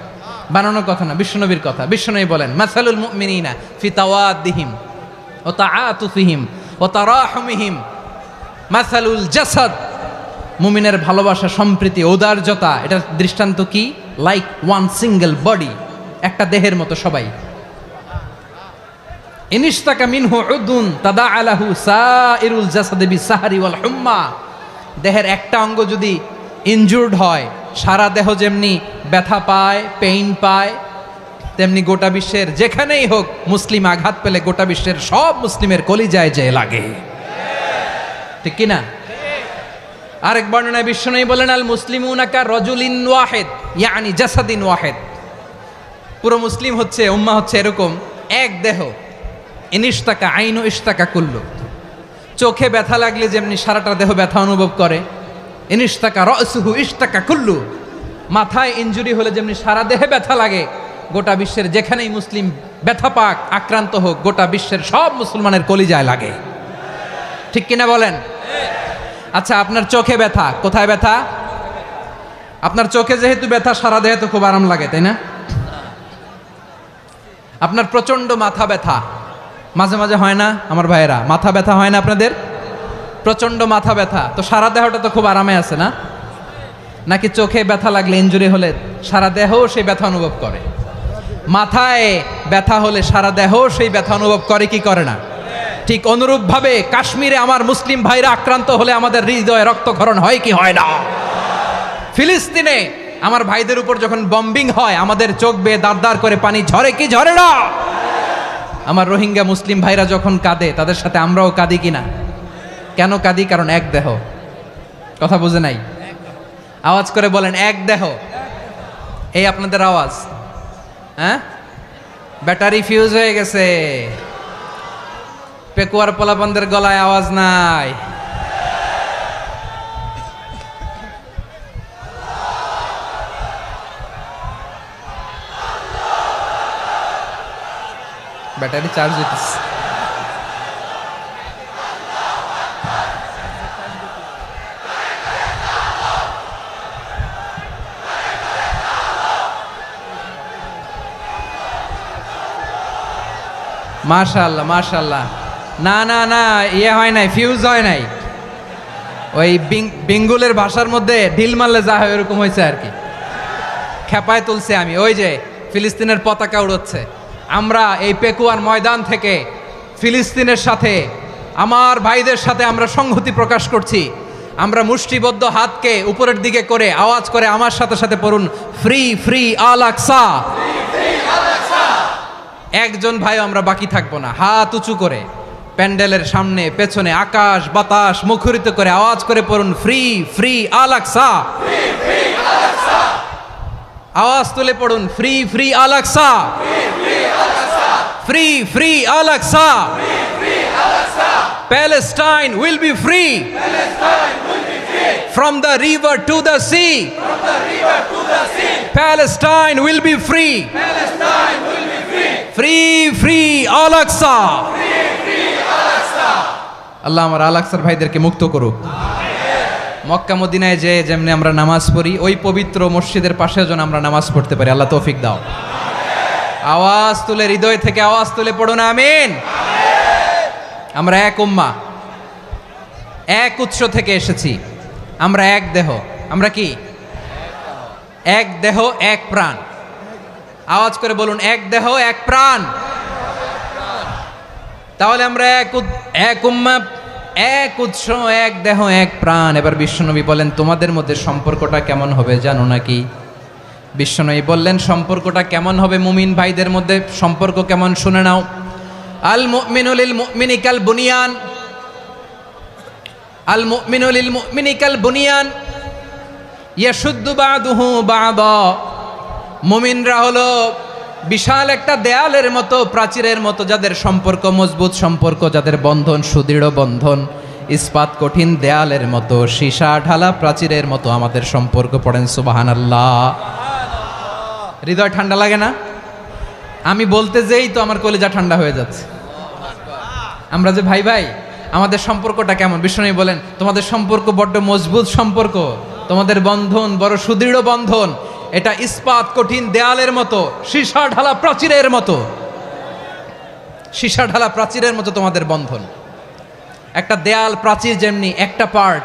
বানানো কথা না, বিশ্বনবীর কথা। বিশ্বনবী বলেন মাসালুল মুমিনিনা ফি তাওয়াদ্দিহিম ওয়া তাআতুফিহিম ওয়া তারাহুমিহিম মাসালুল জাসাদ। মুমিনের ভালোবাসা, সম্প্রীতি, ঔদার্যতা, এটা দৃষ্টান্ত কি? লাইক ওয়ান সিঙ্গেল বডি, একটা দেহের মতো সবাই। ইনিশতাকা মিনহু উদুন তাদাআলাহু সাইরুল জাসাদি বিসাহরি ওয়াল হুম্মা। দেহের একটা অঙ্গ যদি ইনজুর্ড হয়, সারা দেহ যেমনি ব্যথা পায়, পেইন পায়, তেমনি গোটা বিশ্বের যেখানেই হোক মুসলিম আঘাত পেলে গোটা বিশ্বের সব মুসলিমের কলিজায় যে লাগে, ঠিক কিনা? আরেক বর্ণনায় বিশ্বনবী বলেন আল মুসলিমুনা কা রাজুলিন ওয়াহিদ ইয়ানি জাসাদিন ওয়াহিদ। পুরো মুসলিম হচ্ছে, উম্মাহ হচ্ছে এরকম এক দেহ। ইনিশতাকা আইনু ইশতাকা কুল্লু। চোখে ব্যথা লাগলে যেমনি সারাটা দেহ ব্যথা অনুভব করে, ইনিশতাকা রাসুহু ইশতাকা কুল্লু। মাথায় ইনজুরি হলে যেমনি সারা দেহে ব্যথা লাগে, গোটা বিশ্বের যেখানেই মুসলিম ব্যথা পাক, আক্রান্ত হোক, গোটা বিশ্বের সব মুসলমানের কলিজায় লাগে, ঠিক কিনা বলেন? আচ্ছা, আপনার চোখে ব্যথা, কোথায় ব্যথা? আপনার চোখে যেহেতু ব্যথা, সারা দেহে তো খুব আরাম লাগে, তাই না? আপনার প্রচন্ড মাথা ব্যথা মাঝে মাঝে হয় না আমার ভাইয়েরা? মাথা ব্যথা হয় না আপনাদের? প্রচন্ড মাথা ব্যথা, তো সারা দেহটা তো খুব আরামে আছে না? নাকি চোখে ব্যথা লাগলে, ইনজুরি হলে সারা দেহ সেই ব্যথা অনুভব করে? মাথায় ব্যথা হলে সারা দেহ সেই ব্যথা অনুভব করে কি করে না? ঠিক অনুরূপভাবে কাশ্মীরে আমার মুসলিম ভাইরা আক্রান্ত হলে আমাদের হৃদয়ে রক্তক্ষরণ হয় কি হয় না? ফিলিস্তিনে আমার ভাইদের উপর যখন বম্বিং হয়, আমাদের চোখ বেয়ে দাঁড় দাঁড় করে পানি ঝরে কি ঝরে না? আমার রোহিঙ্গা মুসলিম ভাইরা যখন কাঁদে, তাদের সাথে আমরাও কাঁদি কিনা? কেন কাঁদি? কারণ এক দেহ। কথা বুঝে নাই? আওয়াজ করে বলেন এক দেহ। এই আপনাদের আওয়াজ, হ্যাঁ? ব্যাটারি ফিউজ হয়ে গেছে, পেকুয়ার পোলাপানদের গলায় আওয়াজ নাই। ব্যাটারি চার্জ হইতেছে। মাশাআল্লাহ মাশাআল্লাহ। না না না, ইয়ে হয় নাই, ফিউজ হয় নাই। ওই বেঙ্গলের ভাষার মধ্যে ঢিল মারলে যা হয় ওরকম হয়েছে আর কি। খেপায় তুলছে আমি। ওই যে ফিলিস্তিনের পতাকা উড়োচ্ছে, আমরা এই পেকুয়ার ময়দান থেকে ফিলিস্তিনের সাথে, আমার ভাইদের সাথে আমরা সংহতি প্রকাশ করছি। আমরা মুষ্টিবদ্ধ হাতকে উপরের দিকে করে আওয়াজ করে আমার সাথে সাথে পড়ুন, ফ্রি ফ্রি আল আকসা। একজন ভাই আমরা বাকি থাকবো না। হাত উঁচু করে প্যান্ডেলের সামনে পেছনে আকাশ বাতাস মুখরিত করে আওয়াজ করে পড়ুন, ফ্রি ফ্রি আল আকসা। আওয়াজ তুলে পড়ুন, free free Al Aqsa, free free Al Aqsa. Palestine will be free from the river to the sea. Palestine will be free. Free free Al Aqsa. আল্লাহ আমার আল আকসার ভাইদেরকে মুক্ত করুক। মক্কা মদিনায় যে যেমনি আমরা নামাজ পড়ি, ওই পবিত্র মসজিদের পাশে যেন আমরা নামাজ পড়তে পারি। আল্লাহ তৌফিক দাও। আওয়াজ তুলে, হৃদয় থেকে আওয়াজ তুলে পড়ুন আমিন। আমরা এক উম্মাহ, এক উৎস থেকে এসেছি। আমরা এক দেহ। আমরা কি? এক দেহ এক প্রাণ। আওয়াজ করে বলুন, এক দেহ এক প্রাণ। তাহলে আমরা এক উম্মাহ, এক উৎস, এক দেহ এক প্রাণ। এবার বিশ্বনবী বলেন, তোমাদের মধ্যে সম্পর্কটা কেমন হবে জানো নাকি? বিশ্বনবী বললেন, সম্পর্কটা কেমন হবে মুমিন ভাইদের মধ্যে? সম্পর্ক কেমন শুনে নাও। আল মুমিনু লিল মুমিনি কাল বুনিয়ান, আল মুমিনু লিল মুমিনি কাল বুনিয়ান ইয়াশুদ্দু বাদুহু বাদা। মুমিনরা হলো বিশাল একটা দেয়ালের মতো, প্রাচীরের মতো, যাদের সম্পর্ক মজবুত সম্পর্ক, যাদের বন্ধন সুদৃঢ় বন্ধন, ইস্পাত কঠিন দেয়ালের মতো, সীসা ঢালা প্রাচীরের মতো আমাদের সম্পর্ক। পড়েন সুবহানাল্লাহ। হৃদয় ঠান্ডা লাগে না? আমি বলতে যেই তো আমার কলিজা ঠান্ডা হয়ে যাচ্ছে। আমরা যে ভাই ভাই, আমাদের সম্পর্কটা কেমন? বিষ্ণু বলেন, তোমাদের সম্পর্ক বড্ড মজবুত সম্পর্ক, তোমাদের বন্ধন বড় সুদৃঢ় বন্ধন। এটা ইস্পাত কঠিন দেয়ালের মতো, সীসা ঢালা প্রাচীরের মতো, সীসা ঢালা প্রাচীরের মতো তোমাদের বন্ধন। একটা দেয়াল প্রাচীর যেমনি একটা part,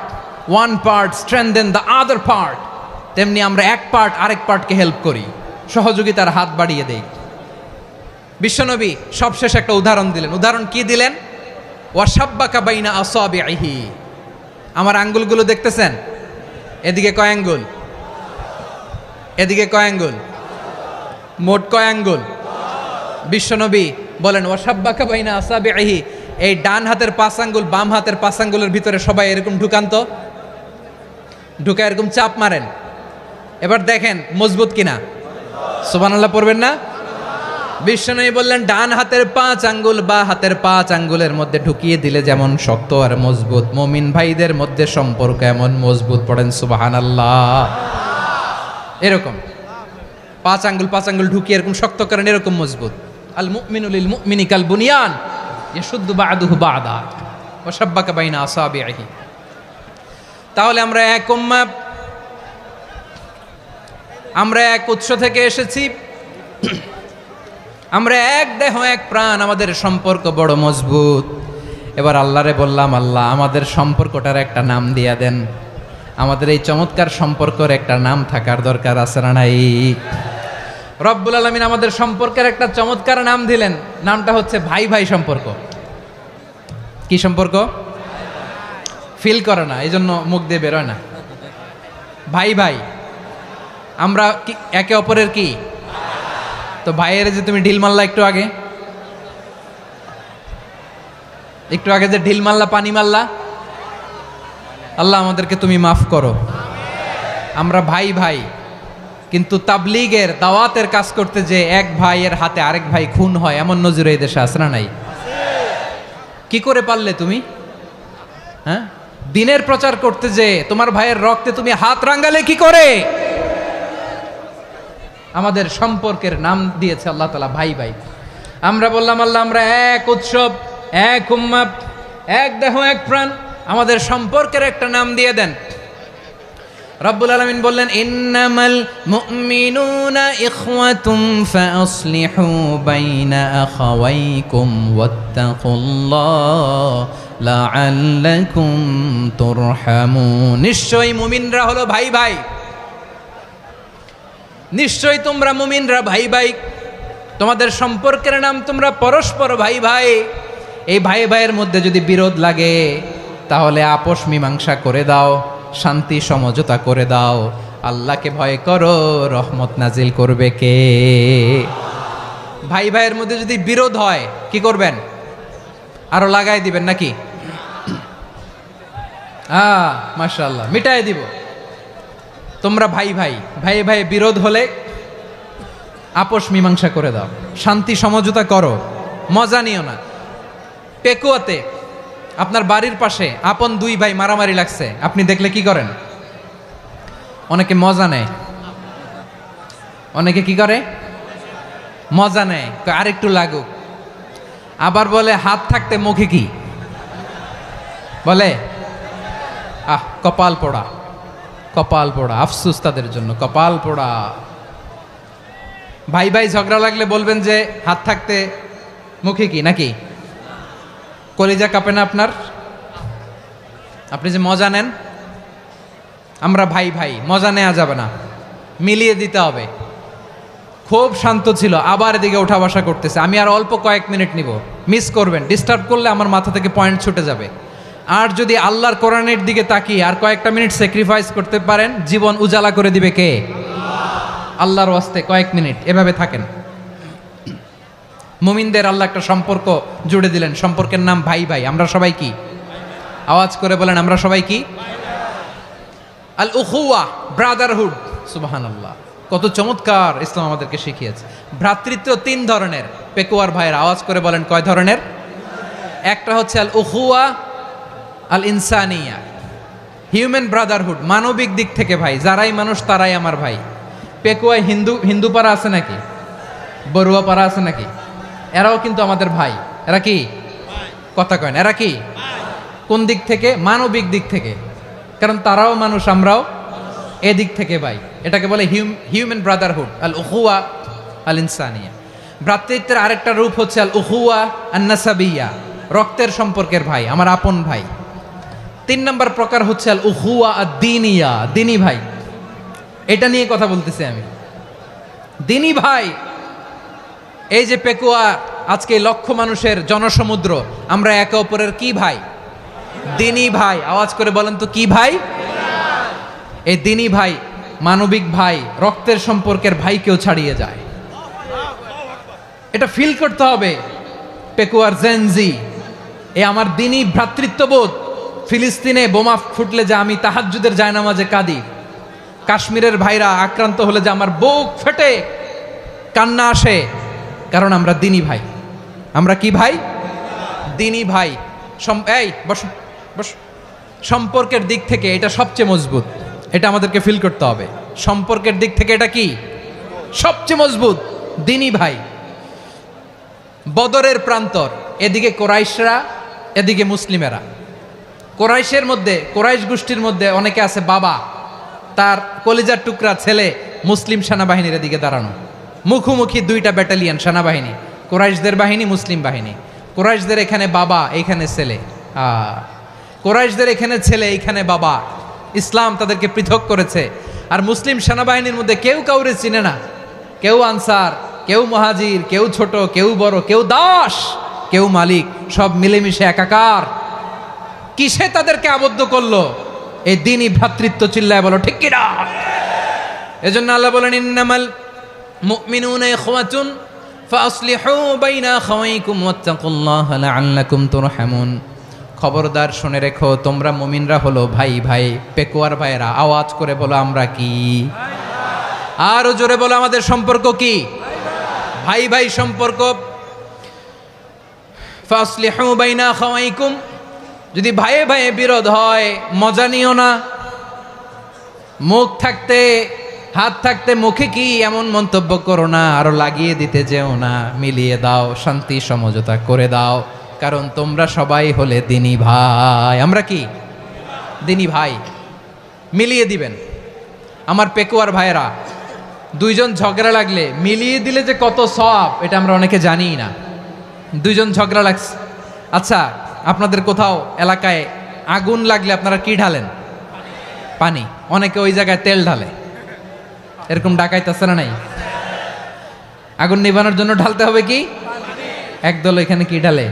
one part strengthen the other part, তেমনি আমরা এক পার্ট আরেক পার্টকে হেল্প করি, সহযোগিতার হাত বাড়িয়ে দেই। বিশ্বনবী সবশেষ একটা উদাহরণ দিলেন। উদাহরণ কি দিলেন? ওয়াশাব্বাকা বাইনা আসাবিহি। আমার আঙ্গুলগুলো দেখতেছেন? এদিকে কয় আঙ্গুল? এদিকে কয় আঙ্গুল? মোট কয় আঙ্গুল? বিশ্বনবী বলেন, ওয়াশাব্বাকা বাইনা আসাবিহি। এই ডান হাতের 5 আঙ্গুল বাম হাতের 5 আঙ্গুলের ভিতরে সবাই এরকম ঢুকান তো, ঢুকা এরকম চাপ মারেন। এবার দেখেন মজবুত কিনা। সুবহানাল্লাহ পড়বেন না? বিশ্বনবী বললেন, ডান হাতের 5 আঙ্গুল বা হাতের 5 আঙ্গুলের মধ্যে ঢুকিয়ে দিলে যেমন শক্ত আর মজবুত, মুমিন ভাইদের মধ্যে সম্পর্ক এমন মজবুত। পড়েন সুবহানাল্লাহ। এরকম 5 আঙ্গুল ঢুকিয়ে এরকম শক্ত করেন, এরকম মজবুত। আল মুমিনু লিল মুমিনি কাল বুনিয়ান ইয়াশুদ্দু বাদুহু বাদা ওয়া শাব্বাকা বাইনা আসাবিহি। তাহলে আমরা এক উম্মাহ, আমরা এক উৎস থেকে এসেছি, আমরা এক দেহ এক প্রাণ, আমাদের সম্পর্ক বড় মজবুত। এবার আল্লাহরে বললাম, আল্লাহ আমাদের সম্পর্কটার একটা নাম দিয়া দেন। আমাদের এই চমৎকার সম্পর্কের একটা নাম থাকার দরকার আছে না নাই? রব্বুল আলামিন আমাদের সম্পর্কের একটা চমৎকার নাম দিলেন। নামটা হচ্ছে ভাই ভাই সম্পর্ক। কি সম্পর্ক? ফিল করে না, এই জন্য মুখ দিয়ে বেরোয় না। ভাই ভাই, আমরা একে অপরের কি? তো ভাইয়ের যে তুমি ঢিল মারলা একটু আগে, যে ঢিল মারলা, পানি মারলা, আল্লাহ আমাদেরকে তুমি মাফ করো। আমরা ভাই ভাই, কিন্তু তাবলীগের দাওয়াতের কাজ করতে যে এক ভাইয়ের হাতে আরেক ভাই খুন হয়, এমন নজির এই দেশে আছে না নাই? কি করে পারলে তুমি? হ্যাঁ, দিনের প্রচার করতে যে তোমার ভাইয়ের রক্তে তুমি হাত রাঙ্গালে কি করে? আমাদের সম্পর্কের নাম দিয়েছে আল্লাহ তাআলা ভাই ভাই। আমরা বললাম, আল্লাহ আমরা এক উৎসব, এক উম্মাহ, এক দেহ এক প্রাণ, আমাদের সম্পর্কের একটা নাম দিয়ে দেন। রব্বুল আলামিন বললেন, ইন্নামাল মুমিনুনা ইখওয়াতুম ফাসলিহু বাইনা আখাওয়াইকুম ওয়াত্তাকুল্লাহ লাআল্লাকুম তুরহামুন। নিশ্চয়ই মুমিনরা হলো ভাই ভাই, নিশ্চয়ই তোমরা মুমিনরা ভাই ভাই, তোমাদের সম্পর্কের নাম তোমরা পরস্পর ভাই ভাই। এই ভাই ভাইয়ের মধ্যে যদি বিরোধ লাগে তাহলে আপোষ মীমাংসা করে দাও, শান্তি সমঝোতা করে দাও। আল্লাহকে ভয় করো, রহমত নাজিল করবে কে? ভাই ভাইয়ের মধ্যে যদি বিরোধ হয় কি করবেন? আরো লাগাই দিবেন নাকি? মাশাআল্লাহ, মিটাই দিব। তোমরা ভাই ভাই ভাই ভাই বিরোধ হলে আপোষ মীমাংসা করে দাও, শান্তি সমঝোতা করো, মজা নিও না। পেকুয়াতে আপনার বাড়ির পাশে আপন দুই ভাই মারামারি লাগছে, আপনি দেখলে কি করেন? অনেকে মজা নেয়, অনেকে কি করে? মজা নেয়, আরেকটু লাগুক। আবার বলে হাত থাকতে মুখে কি বলে? কপাল পোড়া, কপাল পোড়া, আফসোস তাদের জন্য, কপাল পোড়া। ভাই ভাই ঝগড়া লাগলে বলবেন যে হাত থাকতে মুখে কি, নাকি? কলিজা কাঁপে না আপনার? আপনি যে মজা নেন। আমরা ভাই ভাই, মজা নেওয়া যাবে না, মিলিয়ে দিতে হবে। খুব শান্ত ছিল, আবার এদিকে ওঠা বসা করতেছে। আমি আর অল্প কয়েক মিনিট নিব, মিস করবেন। ডিস্টার্ব করলে আমার মাথা থেকে পয়েন্ট ছুটে যাবে। আর যদি আল্লাহর কোরআনের দিকে তাকিয়ে আর কয়েকটা মিনিট স্যাক্রিফাইস করতে পারেন, জীবন উজালা করে দিবে কে? আল্লাহর ওয়াস্তে কয়েক মিনিট এভাবে থাকেন। মুমিনদের আল্লাহ একটা সম্পর্ক জুড়ে দিলেন, সম্পর্কের নাম ভাই ভাই। আমরা সবাই কি? আওয়াজ করে বলেন, আমরা সবাই কি? আল উখুয়া, ব্রাদারহুড। সুবহানাল্লাহ, কত চমৎকার ইসলাম আমাদেরকে শিখিয়েছে। ভ্রাতৃত্ব তিন ধরনের। পেকুয়ার ভাইয়ের আওয়াজ করে বলেন, কয় ধরনের? একটা হচ্ছে আল উখুয়া আল ইনসানিয়া, হিউম্যান ব্রাদারহুড, মানবিক দিক থেকে ভাই। যারাই মানুষ তারাই আমার ভাই। পেকুয়ায় হিন্দু পাড়া আছে নাকি? বড়ুয়া পাড়া আছে নাকি? এরাও কিন্তু আমাদের ভাই। এরা কি? কথা কয় না, এরা কি? কোন দিক থেকে? মানবিক দিক থেকে। কারণ তারাও মানুষ, আমরাও এদিক থেকে ভাই। এটাকে বলে হিউম্যান ব্রাদারহুড, আল উখুয়া আল ইনসানিয়া। ভ্রাতৃত্বের আরেকটা রূপ হচ্ছে আল উখুয়া আন নাসাবিয়া, রক্তের সম্পর্কের ভাই, আমার আপন ভাই। তিন নম্বর প্রকার হচ্ছে আল উখুয়া আদ দ্বীনিয়া, দ্বীনি ভাই। এটা নিয়ে কথা বলতেছি আমি, দ্বীনি ভাই। এই যে পেকুয়া, আজকে লক্ষ মানুষের জনসমুদ্র, আমরা একে অপরের কি ভাই? দ্বীনি ভাই। আওয়াজ করে বলেন তো, কি ভাই? এই দ্বীনি ভাই, মানবিক ভাই, রক্তের সম্পর্কের ভাইকেও ছাড়িয়ে যায়। এটা ফিল করতে হবে। পেকুয়ার জেনজি, এ আমার দ্বীনি ভ্রাতৃত্ববোধ। ফিলিস্তিনে বোমা ফুটলে যে আমি তাহাজ্জুদের জায়নামাজে কাঁদি, কাশ্মীরের ভাইরা আক্রান্ত হলে যে আমার বুক ফেটে কান্না আসে, কারণ আমরা দ্বীনি ভাই। আমরা কি ভাই? দ্বীনি ভাই। এই বস বস। সম্পর্কের দিক থেকে এটা সবচেয়ে মজবুত, এটা আমাদেরকে ফিল করতে হবে। সম্পর্কের দিক থেকে এটা কি? সবচেয়ে মজবুত, দ্বীনি ভাই। বদরের প্রান্তর, এদিকে কোরাইশরা, এদিকে মুসলিমেরা। কোরাইশের মধ্যে, কোরাইশ গোষ্ঠীর মধ্যে অনেকে আছে বাবা, তার কলিজার টুকরা ছেলে মুসলিম সেনাবাহিনীর এদিকে দাঁড়ানো, মুখোমুখি দুইটা ব্যাটালিয়ন সেনাবাহিনী, কোরাইশদের বাহিনী, মুসলিম বাহিনী। কোরাইশদের এখানে বাবা, এইখানে ছেলে। কোরাইশদের এখানে ছেলে, এইখানে বাবা। ইসলাম তাদেরকে পৃথক করেছে। আর মুসলিম সেনাবাহিনীর মধ্যে কেউ কাউরে চিনে না। কেউ আনসার, কেউ মুহাজির, কেউ ছোট, কেউ বড়, কেউ দাস, কেউ মালিক, সব মিলেমিশে একাকার। কিসে তাদেরকে আবদ্ধ করলো? এই দ্বীনি ভ্রাতৃত্ব। চিল্লায় বলো ঠিক কিনা? এজন্য আল্লাহ বলেন, ইন্নামাল মুমিনুনা ইখওয়াতুন ফাসলিহু বাইনা আখাওয়াইকুম ওয়াত্তাকুল্লাহা লাআল্লাকুম তুরহামুন। খবরদার শুনে রেখো, তোমরা মুমিনরা হলো ভাই ভাই। পেকুয়ার ভাইয়েরা আওয়াজ করে বলো, আমরা কি? আরো জোরে বলো, আমাদের সম্পর্ক কি? ভাই ভাই সম্পর্ক। ফাসলিহু বাইনা আখাওয়াইকুম, যদি ভাইয়ে ভাইয়ে বিরোধ হয় মজা নিও না। মুখ থাকতে, হাত থাকতে মুখে কি এমন মন্তব্য করো না, আরো লাগিয়ে দিতে যেও না। মিলিয়ে দাও, শান্তি সমঝোতা করে দাও, কারণ তোমরা সবাই হলে দ্বীনি ভাই। আমরা কি? দ্বীনি ভাই। মিলিয়ে দিবেন। আমার পেকুয়ার ভাইয়েরা, দুইজন ঝগড়া লাগলে মিলিয়ে দিলে যে কত সওয়াব, এটা আমরা অনেকে জানিই না। দুইজন ঝগড়া লাগছে, আচ্ছা আপনাদের কোথাও এলাকায় আগুন লাগলে আপনারা কি ঢালেন? পানি। অনেকে ওই জায়গায় তেল ঢালে। এরকম ডাকাইতেছে না নাই? আগুন নিভানোর জন্য ঢালতে হবে কি? একদল এখানে কি ঢালে?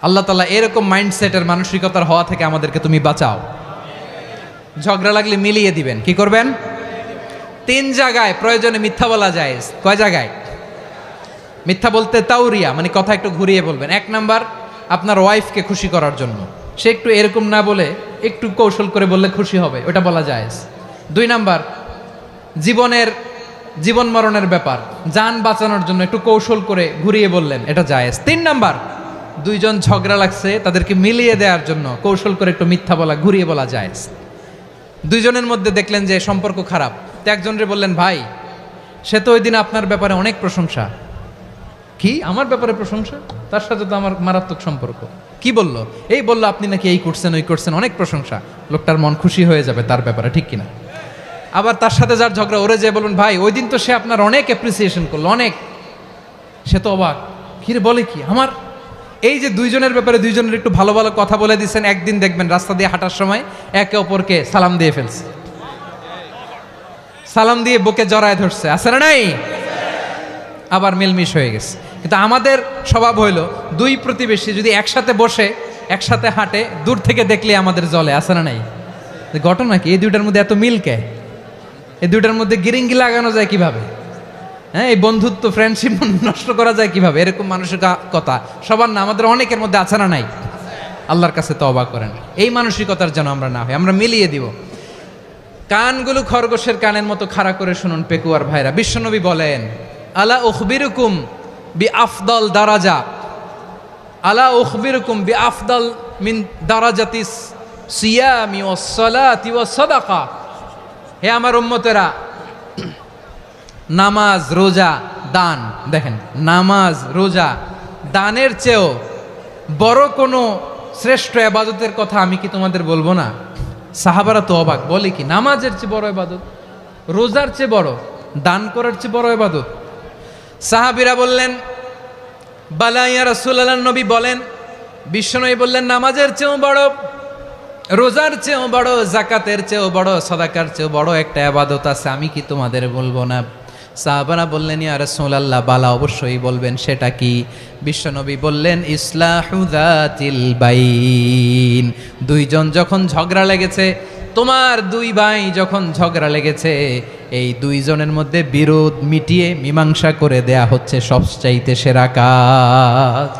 আল্লাহ তাআলা এরকম মাইন্ডসেটের মানসিকতার হওয়া থেকে আমাদেরকে তুমি বাঁচাও। ঝগড়া লাগলে মিলিয়ে দিবেন, কি করবেন? 3 জায়গায় প্রয়োজনে মিথ্যা বলা যায়। কয় জায়গায় মিথ্যা বলতে? তাউরিয়া, মানে কথা একটু ঘুরিয়ে বলবেন। 1 নাম্বার, আপনার ওয়াইফকে খুশি করার জন্য, সে একটু এরকম না বলে একটু কৌশল করে বললে খুশি হবে, ওটা বলা যায়। 2 নাম্বার, জীবন মরণের ব্যাপার, জান বাঁচানোর জন্য একটু কৌশল করে ঘুরিয়ে বললেন, এটা জায়েজ। 3 নাম্বার, 2 জন ঝগড়া লাগছে তাদেরকে মিলিয়ে দেওয়ার জন্য কৌশল করে একটু মিথ্যা বলা, ঘুরিয়ে বলা জায়েজ। 2 জনের মধ্যে দেখলেন যে সম্পর্ক খারাপ, তো একজনরে বললেন, ভাই সে তো ওই দিন আপনার ব্যাপারে অনেক প্রশংসা। কি আমার ব্যাপারে প্রশংসা? তার সাথে তো আমার মারাত্মক সম্পর্ক। কি বলল? এই বলল আপনি নাকি এই করছেন ওই করছেন, অনেক প্রশংসা। লোকটার মন খুশি হয়ে যাবে তার ব্যাপারে, ঠিক কিনা? আবার তার সাথে যার ঝগড়া, ওরে যে বলবেন, ভাই ওই দিন তো সে আপনার অনেক অ্যাপ্রিসিয়েশন করলো, অনেক। সে তো অবাক, কিরে বলে কি আমার? এই যে 2 জনের ব্যাপারে 2 জনের একটু ভালো ভালো কথা বলে দিচ্ছেন, একদিন দেখবেন রাস্তা দিয়ে হাঁটার সময় একে অপরকে সালাম দিয়ে ফেলছে, সালাম দিয়ে বুকে জড়ায় ধরছে, আছে না নাই? আবার মিলমিশ হয়ে গেছে। কিন্তু আমাদের স্বভাব হইল 2 প্রতিবেশী যদি একসাথে বসে একসাথে হাঁটে, দূর থেকে দেখলে আমাদের জলে, আছে না নাই? ঘটনা কি? এই 2টার মধ্যে এত মিল কে? এই 2টার মধ্যে গিরিঙ্গি লাগানো যায় কিভাবে? হ্যাঁ, এই বন্ধুত্ব ফ্রেন্ডশিপ নষ্ট করা যায় কিভাবে? এরকম মানসিকতা সবার না, আমাদের অনেকের মধ্যে আছে না নাই? আল্লাহর কাছে তওবা করেন, এই মানসিকতার যেন আমরা না হই, আমরা মিলিয়ে দিব। কানগুলো খরগোশের কানের মতো খাড়া করে শুনুন পেকুয়ার ভাইরা। বিশ্বনবী বলেন, আলা উখবিরুকুম বি আফদল দারাজা, আলা উখবিরুকুম বি আফদল মিন দারাজাতিস সিয়ামি ওয়াস সালাতি ওয়াস সাদাকা। হে আমার উম্মতেরা, নামাজ, রোজা, দান, দেখেন নামাজ, রোজা, দানের চেয়েও বড় কোনো শ্রেষ্ঠ ইবাদতের কথা আমি কি তোমাদের বলবো না? সাহাবারা তো অবাক, বলে কি নামাজের চেয়ে বড় ইবাদত, রোজার চেয়ে বড়, দান করার চেয়ে বড় ইবাদত? সাহাবীরা বললেন, বালা ইয়া রাসূলুল্লাহ। নবী বলেন, বিশ্বনবী বললেন, নামাজের চেয়েও বড়, রোজার চেয়েও বড়, জাকাতের চেয়েও বড়, সাদাকার চেয়েও বড় একটা ইবাদত আছে, আমি কি তোমাদের বলবো না? সাহাবারা বললেন, ইয়া রাসূলুল্লাহ, বালা অবশ্যই বলবেন, সেটা কি? বিশ্বনবী বললেন, ইসলাহু যাতিল বাইন। 2 জন যখন ঝগড়া লেগেছে, তোমার 2 ভাই যখন ঝগড়া লেগেছে, এই 2 জনের মধ্যে বিরোধ মিটিয়ে মীমাংসা করে দেয়া হচ্ছে সবচাইতে সেরা কাজ।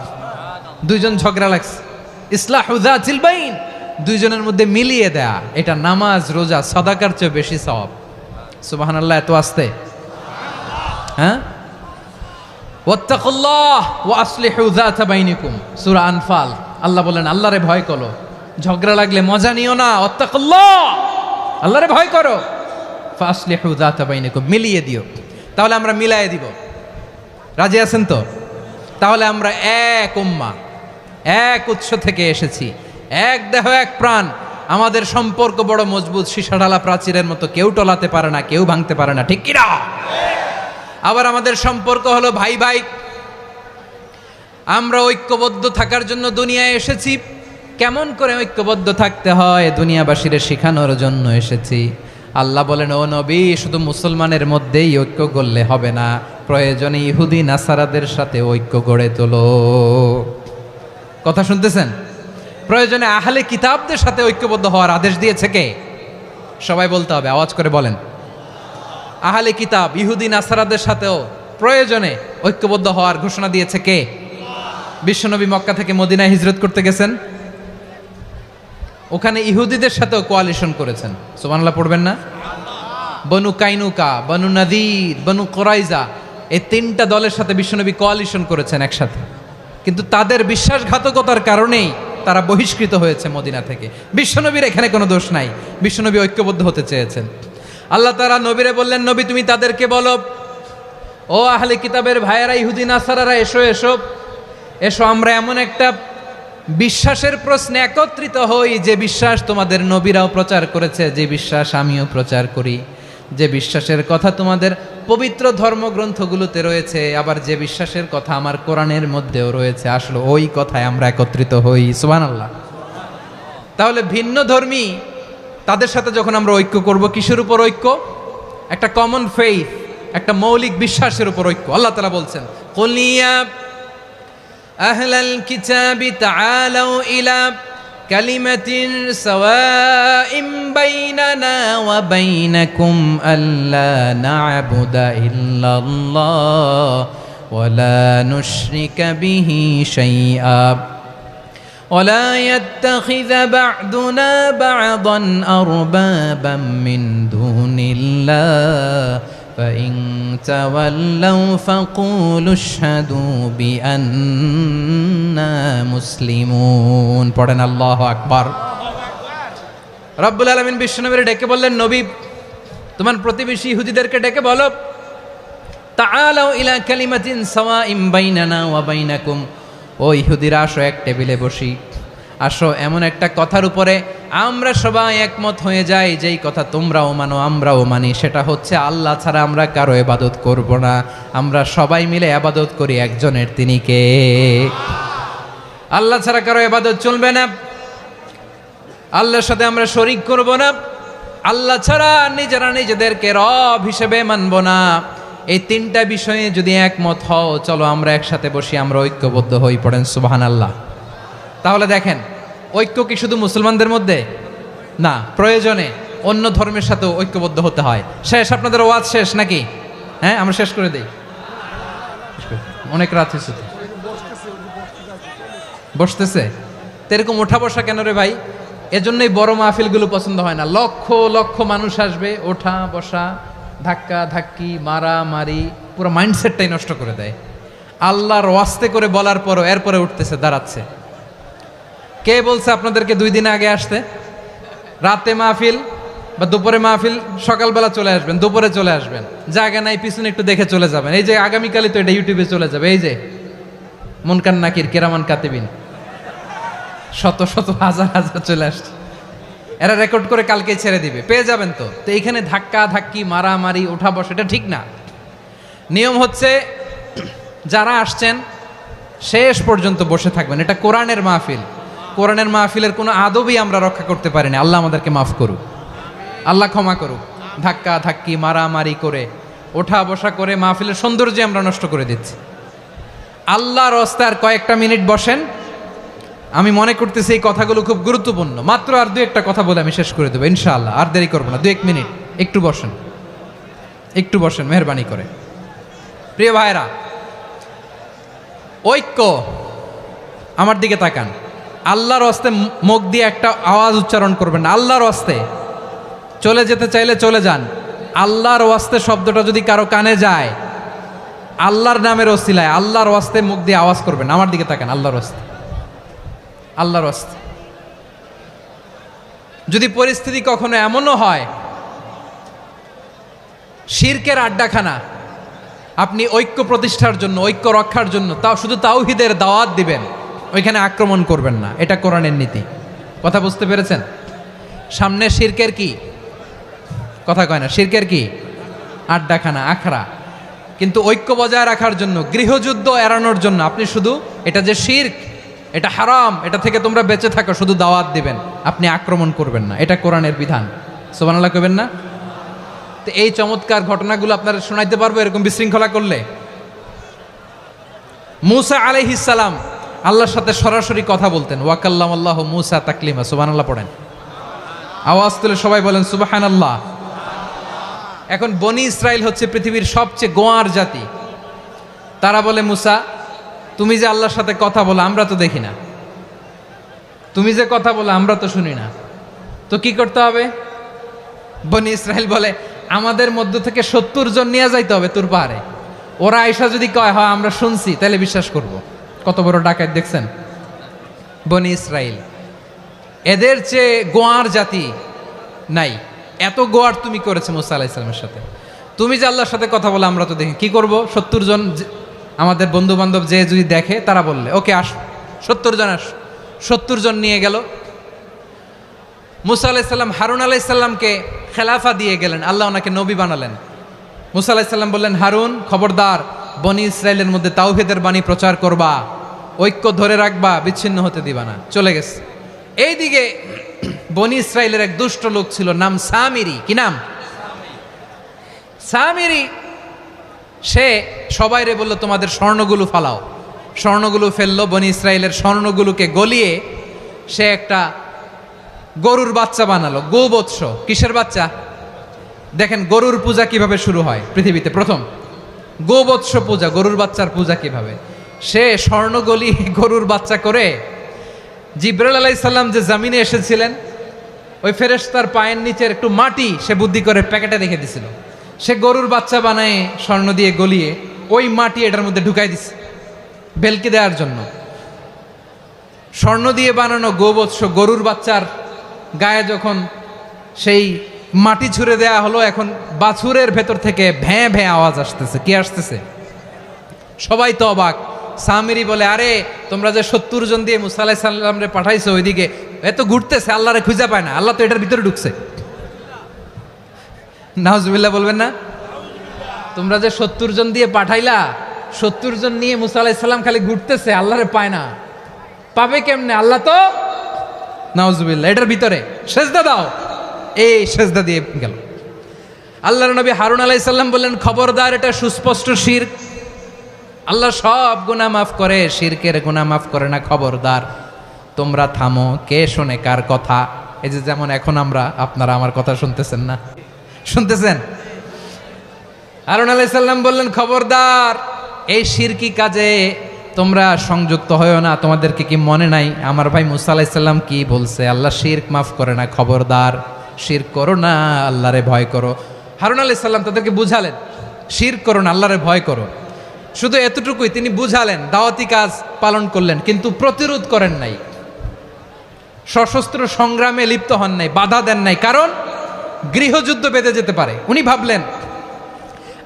2 জন ঝগড়া লাগছে, ইসলাহু যাতিল বাইন, 2 জনের মধ্যে মিলিয়ে দেয়া, এটা নামাজ, রোজা, সাদাকার চেয়ে বেশি সওয়াব। সুবহানাল্লাহ, এত আস্তে? হ্যাঁ, ওয়াত্তাকুল্লাহ ওয়া আসলিহু যাতা বাইনিকুম, সূরা আনফাল। আল্লাহ বলেন, আল্লাহরে ভয় করো, ঝগড়া লাগলে মজা নিও না, ওয়াত্তাকুল্লাহ, আল্লাহরে ভয় করো, ফাসলিহু যাতা বাইনিকুম, মিলিয়ে দিও। তাহলে আমরা মিলায়ে দিব, রাজি আছেন তো? তাহলে আমরা এক উম্মাহ, এক উৎস থেকে এসেছি, এক দেহ এক প্রাণ, আমাদের সম্পর্ক বড় মজবুত, সীসাঢালা প্রাচীরের মতো, কেউ টলাতে পারে না, কেউ ভাঙতে পারে না, ঠিক কিনা? আবার আমাদের সম্পর্ক হলো ভাই ভাই, আমরা ঐক্যবদ্ধ থাকার জন্য দুনিয়ায় এসেছি। কেমন করে ঐক্যবদ্ধ থাকতে হয় দুনিয়াবাসীর শেখানোর জন্য এসেছি। আল্লাহ বলেন, ও নবী, শুধু মুসলমানের মধ্যেই ঐক্য গড়লে হবে না, প্রয়োজনে ইহুদি নাসারাদের সাথে ঐক্য গড়ে তোলো। কথা শুনতেছেন? প্রয়োজনে আহলে কিতাবদের সাথে ঐক্যবদ্ধ হওয়ার আদেশ দিয়েছে কে? সবাই বলতে হবে, আওয়াজ করে বলেন। আহলে কিতাব ইহুদি নাসারাদের সাথেও প্রয়োজনে ঐক্যবদ্ধ হওয়ার ঘোষণা দিয়েছে কে? বিশ্বনবী মক্কা থেকে মদিনায় হিজরত করতে গেছেন, ওখানে ইহুদিদের সাথেও কোয়ালিশন করেছেন। সুবহানাল্লাহ পড়বেন না? বনু কাইনুকা, বনু নাদির, বনু কুরাইজা, এই 3টা দলের সাথে বিশ্বনবী কোয়ালিশন করেছেন একসাথে। কিন্তু তাদের বিশ্বাসঘাতকতার কারণেই তারা বহিষ্কৃত হয়েছে মদিনা থেকে। বিশ্বনবীর এখানে কোনো দোষ নাই, বিশ্বনবী ঐক্যবদ্ধ হতে চেয়েছেন। আল্লাহ তাআলা নবীরে বললেন, নবী তুমি তাদেরকে বলো, ও আহলে কিতাবের ভাইয়েরা, ইহুদি নাসারারা, এসো এসো এসো, আমরা এমন একটা বিশ্বাসের প্রশ্নে একত্রিত হই, যে বিশ্বাস তোমাদের নবীরাও প্রচার করেছে, যে বিশ্বাস আমিও প্রচার করি, যে বিশ্বাসের কথা তোমাদের পবিত্র ধর্মগ্রন্থগুলোতে রয়েছে, আবার যে বিশ্বাসের কথা আমার কোরআনের মধ্যেও রয়েছে, আসলে ওই কথায় আমরা একত্রিত হই। সুবহানাল্লাহ। তাহলে ভিন্ন ধর্মী তাদের সাথে যখন আমরা ঐক্য করব, কিসের উপর ঐক্য? একটা কমন ফেইথ, একটা মৌলিক বিশ্বাসের উপর ঐক্য। আল্লাহ তাআলা বলছেন, কুল ইয়া আহলাল কিতাবি তাআলাউ ইলা কালিমাতিন সাওয়াইম বাইনানা ওয়া বাইনাকুম আল্লা না'বুদা ইল্লাল্লাহ ওয়া লা নুশরিকা বিহি শাইআ ولا يتخذ بعضنا بعضا أربابا من دون الله فإن تولوا فقولوا اشهدوا بأننا مسلمون পড়েন আল্লাহু আকবার। রব্বুল আলামিন বিশ্বনবীর ডেকে বললেন, নবী তোমার প্রতিবেশী ইহুদিদেরকে ডেকে বলো, তাআলাউ ইলা কালিমাতিন সাওয়াইম বাইনানা ওয়া বাইনাকুম, ও ইহুদিরা আসো এক টেবিলে বসি, আসো এমন একটা কথার উপরে আমরা সবাই একমত হয়ে যাই, যেই কথা তোমরাও মানো আমরাও মানি, সেটা হচ্ছে আল্লাহ ছাড়া আমরা কারো ইবাদত করব না, আমরা সবাই মিলে ইবাদত করি একজনের, তিনি কে? আল্লাহ ছাড়া কারো ইবাদত চলবে না, আল্লাহর সাথে আমরা শরীক করব না, আল্লাহ ছাড়া নিজেরা নিজেদেরকে রব হিসেবে মানব না। এই তিনটা বিষয়ে যদি একমত হও, চলো আমরা একসাথে বসি, আমরা ঐক্যবদ্ধ হই। পড়েন সুবহানাল্লাহ। তাহলে দেখেন, ঐক্য কি শুধু মুসলমানদের মধ্যে না, প্রয়োজনে অন্য ধর্মের সাথে ঐক্যবদ্ধ হতে হয়। শেষ, আপনাদের ওয়াজ শেষ নাকি? হ্যাঁ, আমরা শেষ করে দেই, অনেক রাত হয়েছে তো। বসতেছে তো, এরকম ওঠা বসা কেন রে ভাই? এজন্যই বড় মাহফিলগুলো পছন্দ হয় না। লক্ষ লক্ষ মানুষ আসবে, ওঠা বসা, ধাক্কা ধাক্কি, মারামারি, পুরো মাইন্ডসেটটাই নষ্ট করে দেয়। আল্লাহর ওয়াস্তে করে বলার পরও এরপরে উঠতেছে, দাঁড়াচ্ছে। কে বলছে আপনাদেরকে 2 দিন আগে আসতে? রাতে মাহফিল বা দুপুরে মাহফিল, সকালবেলা চলে আসবেন, দুপুরে চলে আসবেন, জায়গা নাই পিছনে একটু দেখে চলে যাবেন। এই যে আগামীকালই তো এটা ইউটিউবে চলে যাবে, এই যে মুনকার নাকির কিরামান কাতিবিন, শত শত হাজার হাজার চলে আসছে, এরা রেকর্ড করে কালকে ছেড়ে দিবে, পেয়ে যাবেন তো। তো এইখানে ধাক্কা ধাক্কি, মারামারি, ওঠা বসা, এটা ঠিক না। নিয়ম হচ্ছে যারা আসছেন শেষ পর্যন্ত বসে থাকবেন। এটা কোরআনের মাহফিল, কোরআনের মাহফিলের কোনো আদবই আমরা রক্ষা করতে পারিনি। আল্লাহ আমাদেরকে মাফ করুক, আল্লাহ ক্ষমা করুক। ধাক্কা ধাক্কি, মারামারি করে, ওঠা বসা করে মাহফিলের সৌন্দর্য আমরা নষ্ট করে দিচ্ছি। আল্লাহর রাস্তায় আর কয়েকটা মিনিট বসেন। আমি মনে করতেছি এই কথাগুলো খুব গুরুত্বপূর্ণ। মাত্র আর 2-1টা কথা বলে আমি শেষ করে দেবো ইনশাআল্লাহ, আর দেরি করবো না। 2-1 মিনিট একটু বসেন, একটু বসেন মেহরবানি করে। প্রিয় ভাইরা, ঐক্য, আমার দিকে তাকান। আল্লাহর ওয়াস্তে মুখ দিয়ে একটা আওয়াজ উচ্চারণ করবেন, আল্লাহর ওয়াস্তে। চলে যেতে চাইলে চলে যান। আল্লাহর ওয়াস্তে শব্দটা যদি কারো কানে যায়, আল্লাহর নামের ওসিলায় আল্লাহর ওয়াস্তে মুখ দিয়ে আওয়াজ করবেন। আমার দিকে তাকান, আল্লাহর ওয়াস্তে, আল্লাহর ওয়াস্তে। যদি পরিস্থিতি কখনো এমনও হয় শিরকের আড্ডাখানা, আপনি ঐক্য প্রতিষ্ঠার জন্য, ঐক্য রক্ষার জন্য তাও শুধু তাওহীদের দাওয়াত দিবেন, ওইখানে আক্রমণ করবেন না। এটা কোরআনের নীতি। কথা বুঝতে পেরেছেন? সামনে শিরকের কি কথা কয় না, শিরকের কি আড্ডাখানা, আখড়া। কিন্তু ঐক্য বজায় রাখার জন্য, গৃহযুদ্ধ এড়ানোর জন্য আপনি শুধু এটা যে শিরক, এটা হারাম, এটা থেকে তোমরা বেঁচে থাকো, শুধু দাওয়াত দিবেন, আপনি আক্রমণ করবেন না। এটা কোরআনের বিধান। সুবহানাল্লাহ কইবেন না? তো এই চমৎকার ঘটনাগুলো আপনারা শোনাইতে পারবো এরকম বিশৃঙ্খলা করলে। মূসা আলাইহিস সালাম আল্লাহর সাথে সরাসরি কথা বলতেন। ওয়াকাল্লামাল্লাহু মূসা তাকলিমা। সুবহানাল্লাহ পড়েন, আওয়াজ তুলে সবাই বলেন সুবহানাল্লাহ। এখন বনি ইসরাইল হচ্ছে পৃথিবীর সবচেয়ে গোয়ার জাতি। তারা বলে, মূসা তুমি যে আল্লাহর সাথে কথা বলো আমরা তো দেখি না, তুমি যে কথা বলো আমরা তো শুনি না, তো কি করতে হবে? বনি ইসরাইল বলে, আমাদের মধ্য থেকে 70 জন নিয়ে যাইতে হবে তুর পাহাড়ে। ওরা আয়সা যদি কয় হয় আমরা শুনছি, তাহলে বিশ্বাস করব। কত বড় ডাকাত দেখছেন বনি ইসরাইল। এদের চেয়ে গোয়ার জাতি নাই। এত গোয়ার তুমি করেছে মুসা আলাইহিস সালামের সাথে। তুমি যে আল্লাহর সাথে কথা বলে আমরা তো দেখি, কি করব? 70 জন আমাদের বন্ধু বান্ধব যে যদি দেখে, তারা বললে ওকে আস, 70 জন আস। 70 জন নিয়ে গেল। মুসা আলাইহিস সালাম হারুন আলাইহিস সালামকে খেলাফা দিয়ে গেলেন, আল্লাহ ওনাকে নবী বানালেন। মুসা আলাইহিস সালাম বললেন, হারুন খবরদার, বনি ইসরাইলের মধ্যে তাওহীদের বাণী প্রচার করবা, ঐক্য ধরে রাখবা, বিচ্ছিন্ন হতে দিবা না। চলে গেছে। এইদিকে বনি ইসরাইলের এক দুষ্ট লোক ছিল, নাম সামিরি। কি নাম? সামিরি। সে সবাইরে বলল, তোমাদের স্বর্ণগুলো ফালাও, স্বর্ণগুলো ফেললো, বনি ইসরায়েলের স্বর্ণগুলোকে গলিয়ে সে একটা গরুর বাচ্চা বানালো। গোবৎস, কিসের বাচ্চা? দেখেন গরুর পূজা কিভাবে শুরু হয় পৃথিবীতে প্রথম, গোবৎস পূজা, গরুর বাচ্চার পূজা কিভাবে। সে স্বর্ণ গলিয়ে গরুর বাচ্চা করে, জিব্রাইল আলাইহিস সালাম যে জমিনে এসেছিলেন ওই ফেরেশতার পায়ের নিচের একটু মাটি সে বুদ্ধি করে প্যাকেটে রেখে দিছিল। সে গরুর বাচ্চা বানায় স্বর্ণ দিয়ে গলিয়ে ওই মাটি এটার মধ্যে ঢুকাই দিছে বেলকে দেওয়ার জন্য। স্বর্ণ দিয়ে বানানো গোবৎস গরুর বাচ্চার গায়ে যখন সেই মাটি ছুঁড়ে দেয়া হলো, এখন বাছুরের ভেতর থেকে ভ্যাঁ ভ্যাঁ আওয়াজ আসতেছে। কি আসতেছে? সবাই তো অবাক। সামিরি বলে, আরে তোমরা যে 70 জন দিয়ে মুসা আলাইহিস সালাম রে পাঠাইছো ওইদিকে, এত ঘুরতেছে, আল্লাহরে খুঁজে পায় না, আল্লাহ তো এটার ভিতরে ঢুকছে। নাউজুবিল্লাহ বলবেন না? তোমরা যে 70 জন দিয়ে পাঠাইলা, 70 জন নিয়ে মুসা আলাইহিস সালাম খালি ঘুরতেছে, আল্লাহরে পায় না। পাবে কেমনে? আল্লাহ তো, নাউজুবিল্লাহ, এটার ভিতরে সেজদা দাও। এই সেজদা দিয়ে গেল। আল্লাহর নবী হারুন আলাইহিস সালাম বললেন, খবরদার, এটা সুস্পষ্ট শিরক। আল্লাহ সব গুনাহ মাফ করে, শিরকের গুনাহ মাফ করে না, খবরদার তোমরা থামো। কে শোনে কার কথা? এই যে যেমন এখন আপনারা আমার কথা শুনতেছেন না? শুনতেছেন? হারুন আলাইহিস সালাম বললেন, খবরদার, এই শিরকি কাজে তোমরা সংযুক্ত হয়েও না। তোমাদেরকে কি মনে নাই আমার ভাই মুসা আলাইহিস সালাম কি বলছে? আল্লাহ শিরক মাফ করে না, খবরদার শিরক করো না, আল্লাহরে ভয় করো। হারুন আলাইহিস সালাম তাদেরকে বুঝালেন, শিরক করো না, আল্লাহরে ভয় করো। শুধু এতটুকুই তিনি বুঝালেন, দাওয়াতি কাজ পালন করলেন, কিন্তু প্রতিরোধ করেন নাই, সশস্ত্র সংগ্রামে লিপ্ত হন নাই, বাধা দেন নাই, কারণ গৃহযুদ্ধ বেঁধে যেতে পারে। উনি ভাবলেন,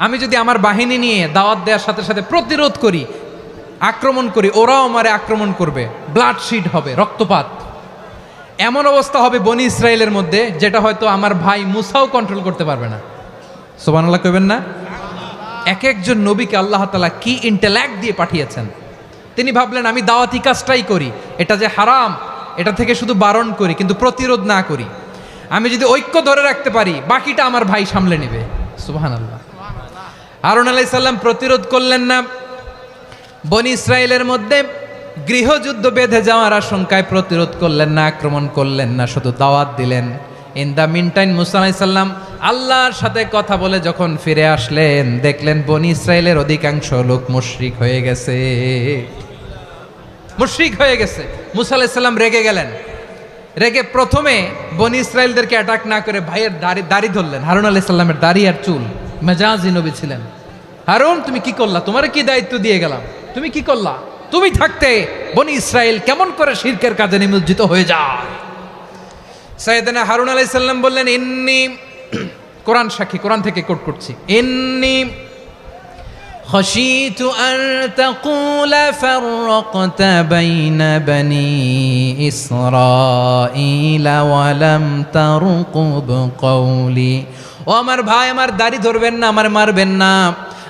আমি যদি আমার বাহিনী নিয়ে দাওয়াত দেওয়ার সাথে সাথে প্রতিরোধ করি, আক্রমণ করি, ওরাও আমারে আক্রমণ করবে, ব্লাডশিড হবে, রক্তপাত, এমন অবস্থা হবে বনি ইসরায়েলের মধ্যে যেটা হয়তো আমার ভাই মুসাও কন্ট্রোল করতে পারবে না। সুবহানাল্লাহ কইবেন না? এক একজন নবীকে আল্লাহ তাআলা কি ইন্টেলেক্ট দিয়ে পাঠিয়েছেন। তিনি ভাবলেন, আমি দাওয়াতি কাজটাই করি, এটা যে হারাম এটা থেকে শুধু বারণ করি, কিন্তু প্রতিরোধ না করি। আমি যদি ঐক্য ধরে রাখতে পারি, বাকিটা আমার ভাই সামলে নেবে। সুবহানাল্লাহ। হারুন আলাইহিস সালাম প্রতিরোধ করলেন না। বনি ইসরায়েলের মধ্যে গৃহযুদ্ধ বেঁধে যাওয়ার আশঙ্কায় প্রতিরোধ করলেন না, আক্রমণ করলেন না, শুধু দাওয়াত দিলেন। ইন দ্য মিন টাইম মুসা আলাইহিস সালাম আল্লাহর সাথে কথা বলে যখন ফিরে আসলেন, দেখলেন বনি ইসরায়েলের অধিকাংশ লোক মুশরিক হয়ে গেছে, মুশরিক হয়ে গেছে। মুসা আলাইহিস সালাম রেগে গেলেন। রেগে প্রথমে বনি ইসরায়েলদেরকে অ্যাটাক না করে ভাইয়ের দাড়ি ধরলেন। হারুন আলাইহিস সালামের দাড়ি আর চুল, মেজাজি নবী ছিলেন। হারুন, তুমি কি করলা? তোমার কি দায়িত্ব দিয়ে গেলাম, তুমি কি করলা? তুমি থাকতে বনি ইসরায়েল কেমন করে শিরকের কাজে নিমজ্জিত হয়ে যায়? সাইয়েদনা হারুন আলাইহিস সালাম বললেন, ইন্নী, কোরআন সাক্ষী, কোরআন থেকে কোট করছি, ইন্নী খাশিতু আন তাকুলা ফাররাকতা বাইনা বনি ইসরাঈলা ওয়া লাম তারকুব কওলি। ও আমার ভাই, আমার দাড়ি ধরবেন না, আমার মারবেন না।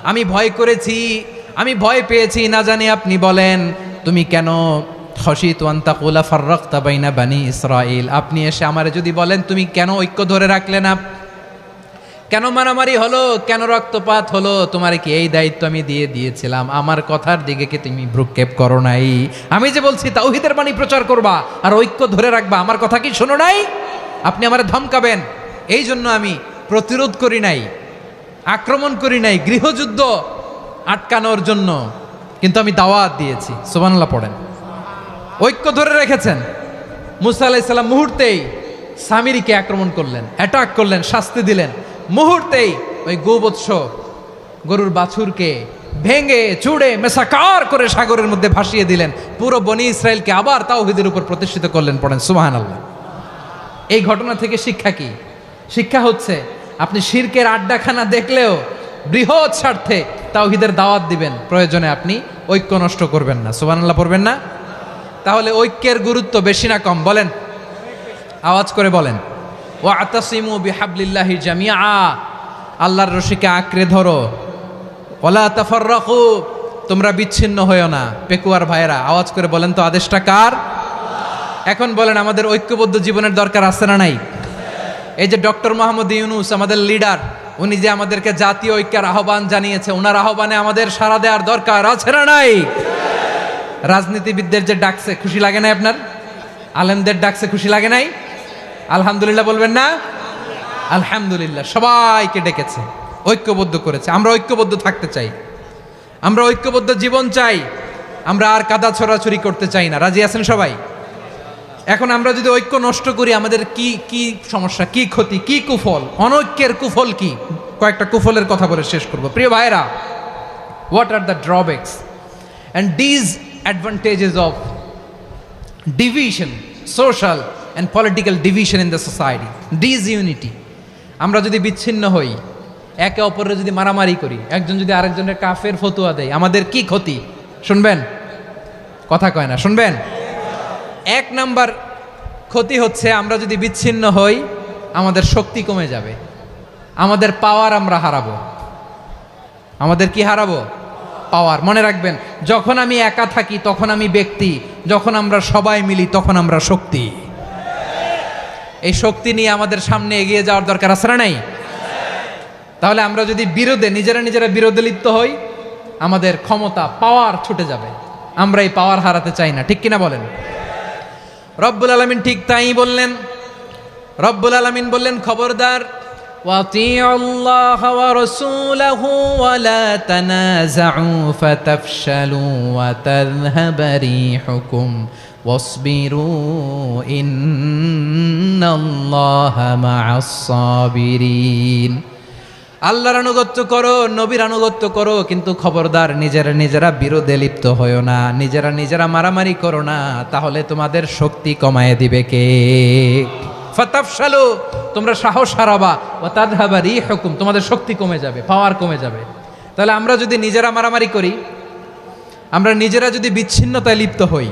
আমি ভয় করেছি, আমি ভয় পেয়েছি, না জানি আপনি বলেন তুমি কেন খাশিতু আন তাকুলা ফাররাকতা বাইনা বনি ইসরাঈল, আপনি এসে আমারে যদি বলেন তুমি কেন ঐক্য ধরে রাখলে না, কেন মারামারি হলো, কেন রক্তপাত হলো, তোমার কি এই দায়িত্ব আমি দিয়ে দিয়েছিলাম? আমার কথার দিকে কি তুমি ভ্রুক্ষেপ করো নাই? আমি যে বলছি তাওহীদের বাণী প্রচার করবা আর ঐক্য ধরে রাখবা, আমার কথা কি শোনো নাই? আপনি আমারে ধমকাবেন, এই জন্য আমি প্রতিরোধ করি নাই, আক্রমণ করি নাই, গৃহযুদ্ধ আটকানোর জন্য, কিন্তু আমি দাওয়াত দিয়েছি। সুবহানাল্লাহ পড়েন। ঐক্য ধরে রেখেছেন। মুসা আলাইহিস সালাম মুহূর্তেই সামিরিকে আক্রমণ করলেন, অ্যাটাক করলেন, শাস্তি দিলেন। মুহূর্তেই ওই গোবৎস গরুর বাছুরকে ভেঙে চুড়ে মেসাকার করে সাগরের মধ্যে ভাসিয়ে দিলেন। পুরো বনি ইসরায়েলকে আবার তাওহীদের উপর প্রতিষ্ঠিত করলেন। পড়েন সুবহানাল্লাহ। এই ঘটনা থেকে শিক্ষা কি? শিক্ষা হচ্ছে, আপনি শিরকের আড্ডাখানা দেখলেও বৃহৎ স্বার্থে তাওহীদের দাওয়াত দিবেন, প্রয়োজনে আপনি ঐক্য নষ্ট করবেন না। সুবহানাল্লাহ পড়বেন না? তাহলে ঐক্যের গুরুত্ব বেশি না কম? বলেন, আওয়াজ করে বলেন। ওয়াতাসিমু বিহাবলিল্লাহি জামিআ, আল্লাহর রশিকে আঁকড়ে ধরো। ওয়ালা তাফাররাকু, তোমরা বিচ্ছিন্ন হয়েও না। পেকুয়ার ভাইয়েরা আওয়াজ করে বলেন তো, আদেশটা কার? এখন বলেন, আমাদের ঐক্যবদ্ধ জীবনের দরকার আছে না নাই? এই যে ডক্টর মোহাম্মদ ইউনূস আমাদের লিডার, উনি যে আমাদেরকে জাতীয় ঐক্যের আহ্বান জানিয়েছে, ওনার আহ্বানে আমাদের সাড়া দেওয়ার দরকার আছে না নাই? রাজনীতিবিদদের যে ডাকছে খুশি লাগে নাই আপনার? আলেমদের ডাকছে খুশি লাগে নাই? আলহামদুলিল্লাহ বলবেন না? আলহামদুলিল্লাহ, সবাইকে ডেকেছে, ঐক্যবদ্ধ করেছে। আমরা ঐক্যবদ্ধ থাকতে চাই, আমরা ঐক্যবদ্ধ জীবন চাই, আমরা আর কাদা ছড়াছড়ি করতে চাই না। রাজি আছেন সবাই? এখন আমরা যদি ঐক্য নষ্ট করি আমাদের কি কি সমস্যা, কি ক্ষতি, কি কুফল? অনৈক্যের কুফল কি? কয়েকটা কুফলের কথা বলে শেষ করব। প্রিয় ভাইরা, what are the drawbacks and disadvantages of division, social and political division in the society? Disunity, আমরা যদি বিচ্ছিন্ন হই, একে অপরের যদি মারামারি করি, একজন যদি আরেকজনের কাফের ফতোয়া দেয়, আমাদের কি ক্ষতি? শুনবেন? কথা কয় না, শুনবেন? এক নাম্বার ক্ষতি হচ্ছে আমরা যদি বিচ্ছিন্ন হই আমাদের শক্তি কমে যাবে, আমাদের পাওয়ার আমরা হারাবো। আমাদের কি হারাবো? পাওয়ার। মনে রাখবেন, যখন আমি একা থাকি তখন আমি ব্যক্তি, যখন আমরা সবাই মিলি তখন আমরা শক্তি। এই শক্তি নিয়ে আমাদের সামনে এগিয়ে যাওয়ার দরকার আছে না নাই? তাহলে আমরা যদি বিরোধে নিজেরা বিরোধে লিপ্ত হই আমাদের ক্ষমতা, পাওয়ার ছুটে যাবে। আমরা এই পাওয়ার হারাতে চাই না, ঠিক কিনা বলেন? রব্বুল আলামিন ঠিক তাই বললেন। রব্বুল আলামিন বললেন, খবরদার, ওয়াতিউল্লাহ ওয়া রাসূলাহু ওয়া লা তানাযাউ ফাতাফশালু ওয়া তাযহাবা রিহুকুম ওয়াসবিরু ইন্নাল্লাহা মা'আস সাবিরিন। আল্লাহর আনুগত্য করো, নবীর আনুগত্য করো, কিন্তু খবরদার নিজেরা বিরোধে লিপ্ত হয়ো না, নিজেরা মারামারি করো না, তাহলে তোমাদের শক্তি কমায় দিবে কে? ফাতাফশালু, তোমরা সাহস হারাবা, ওয়া তাযহাবা রিহুকুম, তোমাদের শক্তি কমে যাবে, পাওয়ার কমে যাবে। তাহলে আমরা যদি নিজেরা মারামারি করি, আমরা নিজেরা যদি বিচ্ছিন্নতায় লিপ্ত হই,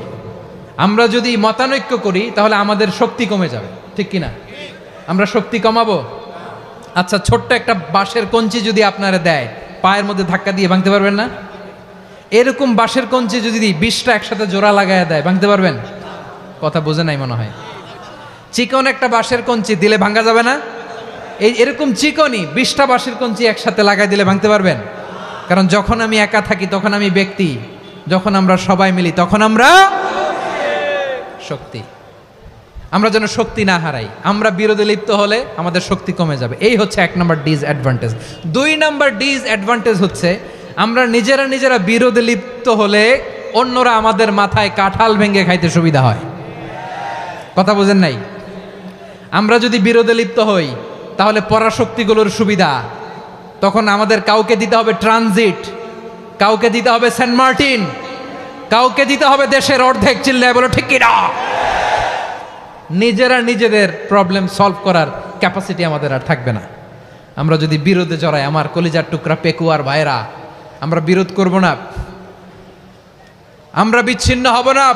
আমরা যদি মতানৈক্য করি, তাহলে আমাদের শক্তি কমে যাবে, ঠিক কিনা? আমরা শক্তি কমাবো। আচ্ছা, ছোট্ট একটা বাঁশের কঞ্চি যদি আপনারা দেয়, পায়ের মধ্যে ধাক্কা দিয়ে ভাঙতে পারবেন না? এরকম বাঁশের কঞ্চি যদি 20টা একসাথে জোড়া লাগায় দেয়, ভাঙতে পারবেন? কথা বোঝে নাই মনে হয়। চিকন একটা বাঁশের কঞ্চি দিলে ভাঙা যাবে না? এরকম চিকনই 20টা বাঁশের কঞ্চি একসাথে লাগাই দিলে ভাঙতে পারবেন? কারণ যখন আমি একা থাকি তখন আমি ব্যক্তি, যখন আমরা সবাই মিলি তখন আমরা শক্তি। আমরা যেন শক্তি না হারাই। আমরা বিরোধে লিপ্ত হলে আমাদের শক্তি কমে যাবে। এই হচ্ছে 1 নম্বর ডিসঅ্যাডভান্টেজ। 2 নম্বর ডিসঅ্যাডভান্টেজ হচ্ছে আমরা নিজেরা বিরোধে লিপ্ত হলে অন্যরা আমাদের মাথায় কাঁঠাল ভেঙে খাইতে সুবিধা হয়। কথা বোঝেন নাই? আমরা যদি বিরোধে লিপ্ত হই তাহলে পরাশক্তিগুলোর সুবিধা, তখন আমাদের কাউকে দিতে হবে ট্রানজিট, কাউকে দিতে হবে সেন্ট মার্টিন, কাউকে দিতে হবে দেশের অর্ধেক। চিল্লায় বলো ঠিক কিনা? নিজেদের প্রবলেম সলভ করার ক্যাপাসিটি আমাদের আর থাকবে না। আমরা যদি বিরোধে জড়াই, আমার কলিজার টুকরা পেকুয়ার ভাইরা, আমরা বিরোধ করব না, আমরা বিচ্ছিন্ন হব না।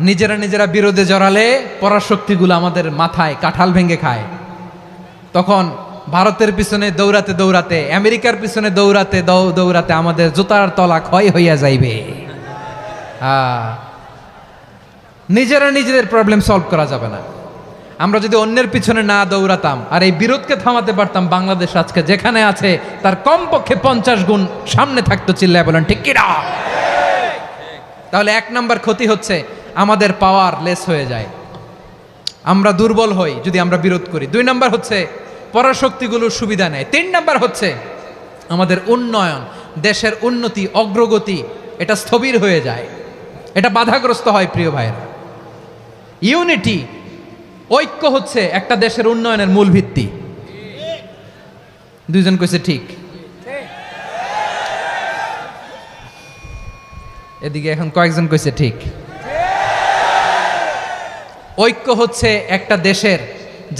নিজেরা বিরোধে জড়ালে পরাশক্তিগুলো আমাদের মাথায় কাঁঠাল ভেঙে খায়। তখন ভারতের পিছনে দৌড়াতে, আমেরিকার পিছনে দৌড়াতে আমাদের জুতার তলা ক্ষয় হইয়া যাইবে। নিজেদের প্রবলেম সলভ করা যাবে না। আমরা যদি অন্যের পিছনে না দৌড়াতাম আর এই বিরোধকে থামাতে পারতাম, বাংলাদেশ আজকে যেখানে আছে তার কমপক্ষে 50 গুণ সামনে থাকতো। চিল্লায় বলেন ঠিক কিনা? তাহলে 1 নাম্বার ক্ষতি হচ্ছে আমাদের পাওয়ার লেস হয়ে যায়, আমরা দুর্বল হই যদি আমরা বিরোধ করি। 2 নাম্বার হচ্ছে পরাশক্তিগুলোর সুবিধা নেয়। 3 নাম্বার হচ্ছে আমাদের উন্নয়ন, দেশের উন্নতি, অগ্রগতি, এটা স্থবির হয়ে যায়, এটা বাধাগ্রস্ত হয়। প্রিয় ভাইয়েরা, ইউনিটি, ঐক্য হচ্ছে একটা দেশের উন্নয়নের মূল ভিত্তি। 2 জন কইছে ঠিক। এদিকে এখন কয়েকজন কইছে ঠিক। ঐক্য হচ্ছে একটা দেশের,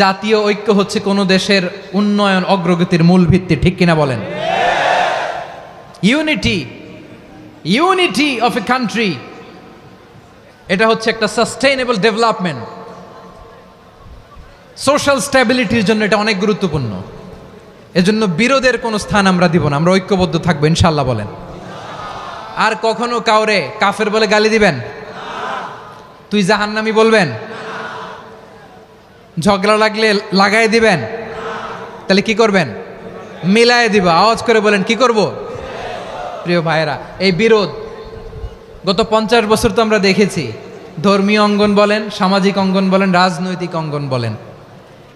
জাতীয় ঐক্য হচ্ছে কোন দেশের উন্নয়ন, অগ্রগতির মূল ভিত্তি, ঠিক কিনা বলেন? ইউনিটি অফ এ কান্ট্রি, এটা হচ্ছে একটা সাস্টেইনেবল ডেভেলপমেন্ট, সোশ্যাল স্ট্যাবিলিটির জন্য এটা অনেক গুরুত্বপূর্ণ। এজন্য বিরোধের কোনো স্থান আমরা দিব না, আমরা ঐক্যবদ্ধ থাকবো ইনশাআল্লাহ বলেন। আর কখনো কাউরে কাফের বলে গালি দিবেন? তুই জাহান্নামী বলবেন? ঝগড়া লাগলে লাগাই দিবেন? তাহলে কি করবেন? মিলায় দিব। আওয়াজ করে বলেন কি করব? প্রিয় ভাইয়েরা, এই বিরোধ গত 50 বছর তো আমরা দেখেছি, ধর্মীয় অঙ্গন বলেন, সামাজিক অঙ্গন বলেন, রাজনৈতিক অঙ্গন বলেন,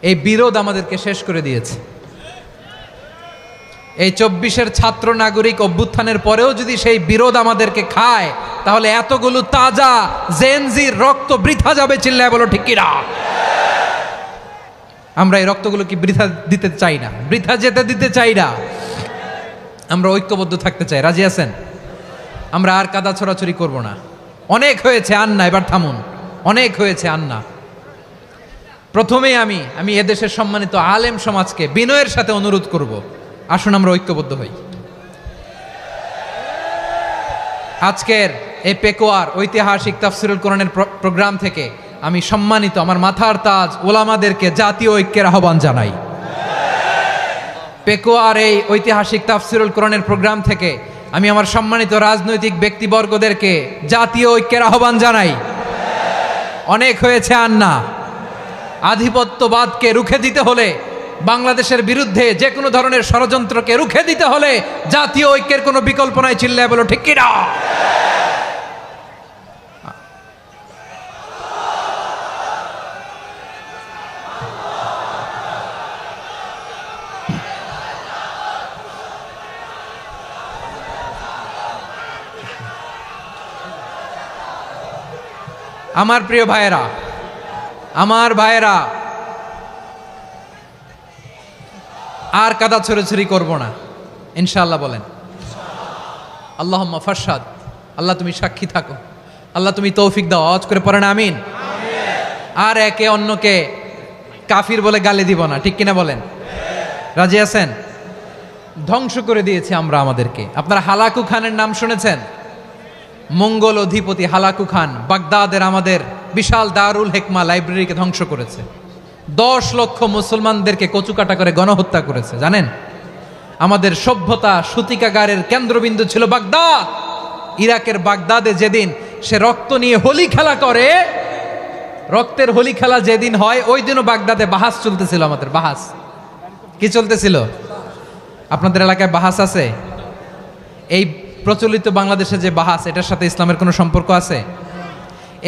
এই বিরোধ আমাদেরকে শেষ করে দিয়েছে। এই 24-এর ছাত্র নাগরিক অভ্যুত্থানের পরেও যদি সেই বিরোধ আমাদেরকে খায়, তাহলে এতগুলো তাজা জেনজির রক্ত বৃথা যাবে। চিল্লায় বলো ঠিক কিনা? আমরা এই রক্তগুলো কি বৃথা দিতে চাই না, বৃথা যেতে দিতে চাই না। আমরা ঐক্যবদ্ধ থাকতে চাই। রাজি আছেন? আমরা আর কাদা ছড়াছড়ি করব না। অনেক হয়েছে আন্না, এবার থামুন। অনেক হয়েছে আন্না। প্রথমেই আমি এদেশের সম্মানিত আলেম সমাজকে বিনয়ের সাথে অনুরোধ করব, আসুন আমরা ঐক্যবদ্ধ হই। আজকের এই পেকুয়ার ঐতিহাসিক তাফসিরুল কোরআনের প্রোগ্রাম থেকে আমি সম্মানিত আমার মাথার তাজ ওলামাদেরকে জাতীয় ঐক্যের আহ্বান জানাই। পেকুয়ার এই ঐতিহাসিক তাফসিরুল কোরআনের প্রোগ্রাম থেকে আমি আমার সম্মানিত রাজনৈতিক ব্যক্তিবর্গদেরকে জাতীয় ঐক্যের আহ্বান জানাই। অনেক হয়েছে আন্না। আধিপত্যবাদকে রুখে দিতে হলে, বাংলাদেশের বিরুদ্ধে যে কোনো ধরনের ষড়যন্ত্রকে রুখে দিতে হলে জাতীয় ঐক্যের কোনো বিকল্প নাই। চিল্লায় বলো ঠিক কিনা? আমার প্রিয় ভাইয়েরা, আমার ভাইয়েরা, আর কাদা ছড়াছড়ি করব না ইনশাআল্লাহ। বলেন আল্লাহুম্মা ফারশাদ। আল্লাহ তুমি সাক্ষী থাকো, আল্লাহ তুমি তৌফিক দাও। আওয়াজ করে পড়েন আমিন। আর একে অন্যকে কাফির বলে গালি দিব না, ঠিক কিনা বলেন? রাজি আছেন? ধ্বংস করে দিয়েছি আমরা আমাদেরকে। আপনারা হালাকু খানের নাম শুনেছেন? মঙ্গল অধিপতি হালাকু খান বাগদাদের আমাদের বিশাল দারুল হিকমা লাইব্রেরিকে ধ্বংস করেছে। 10 লক্ষ মুসলমানদেরকে কচুকাটা করে গণহত্যা করেছে। জানেন, আমাদের সভ্যতা সূতিকাগারের কেন্দ্রবিন্দু ছিল বাগদাদ। ইরাকের বাগদাদে যেদিন সে রক্ত নিয়ে হোলি খেলা করে, রক্তের হোলি খেলা যেদিন হয়, ওই দিনও বাগদাদে বাহাস চলতেছিল। আমাদের বাহাস কি চলতেছিল? আপনাদের এলাকায় বাহাস আছে? এই প্রচলিত বাংলাদেশে যে বাহাস, এটার সাথে ইসলামের কোনো সম্পর্ক আছে?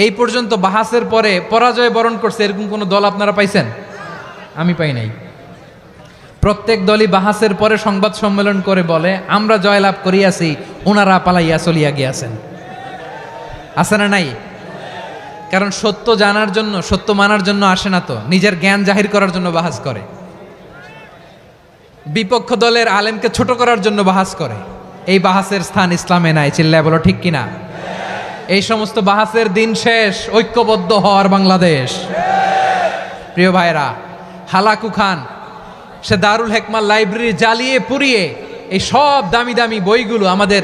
এই পর্যন্ত বাহাসের পরে পরাজয় বরণ করছে এরকম কোন দল আপনারা পাইছেন? আমি পাই নাই। প্রত্যেক দলই বাহাসের পরে সংবাদ সম্মেলন করে বলে আমরা জয়লাভ করিয়াছি, ওনারা পালাইয়া চলিয়া গিয়াছেন। আছে না নাই? কারণ সত্য জানার জন্য, সত্য মানার জন্য আসে না তো, নিজের জ্ঞান জাহির করার জন্য বাহাস করে। বিপক্ষ দলের আলেমকে ছোট করার জন্য বাহাস করে। এই বাহাসের স্থান ইসলামে নাই। চিল্লায় বলো ঠিক কিনা? এই সমস্ত বাহাসের দিন শেষ। ঐক্যবদ্ধ হওয়ার বাংলাদেশ। প্রিয় ভাইরা, হালাকু খান সে দারুল হিকমা লাইব্রেরি জ্বালিয়ে পুড়িয়ে এই সব দামি দামি বইগুলো, আমাদের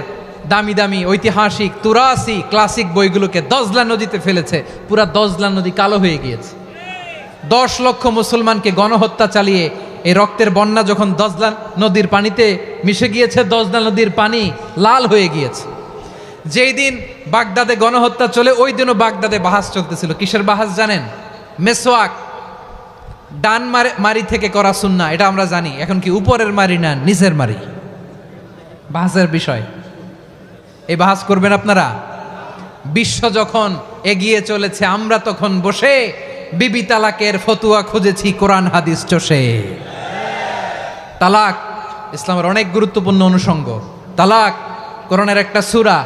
দামি দামি ঐতিহাসিক তুরাসি ক্লাসিক বইগুলোকে দজলা নদীতে ফেলেছে। পুরা দজলা নদী কালো হয়ে গিয়েছে। 10 লক্ষ মুসলমানকে গণহত্যা চালিয়ে এই রক্তের বন্যা যখন দজলা নদীর পানিতে মিশে গিয়েছে, দজলা নদীর পানি লাল হয়ে গিয়েছে। যেই দিন বাগদাদে গণহত্যা চলে, ওই দিনও বাগদাদে বাহাস চলতেছিল। কিসের বাহাস জানেন? মেসওয়াক, ডান মারি থেকে করা সুন্নাহ, এটা আমরা জানি। এখন কি উপরের মারি না নিচের মারি? বাহাসের বিষয়। এই বাহাস করবেন আপনারা? বিশ্ব যখন এগিয়ে চলেছে, আমরা তখন বসে বিবি তালাকের ফতুয়া খুঁজেছি কোরআন হাদিস চষে। তালাক ইসলামের অনেক গুরুত্বপূর্ণ অনুষঙ্গ। তালাক কোরআনের একটা সূরা।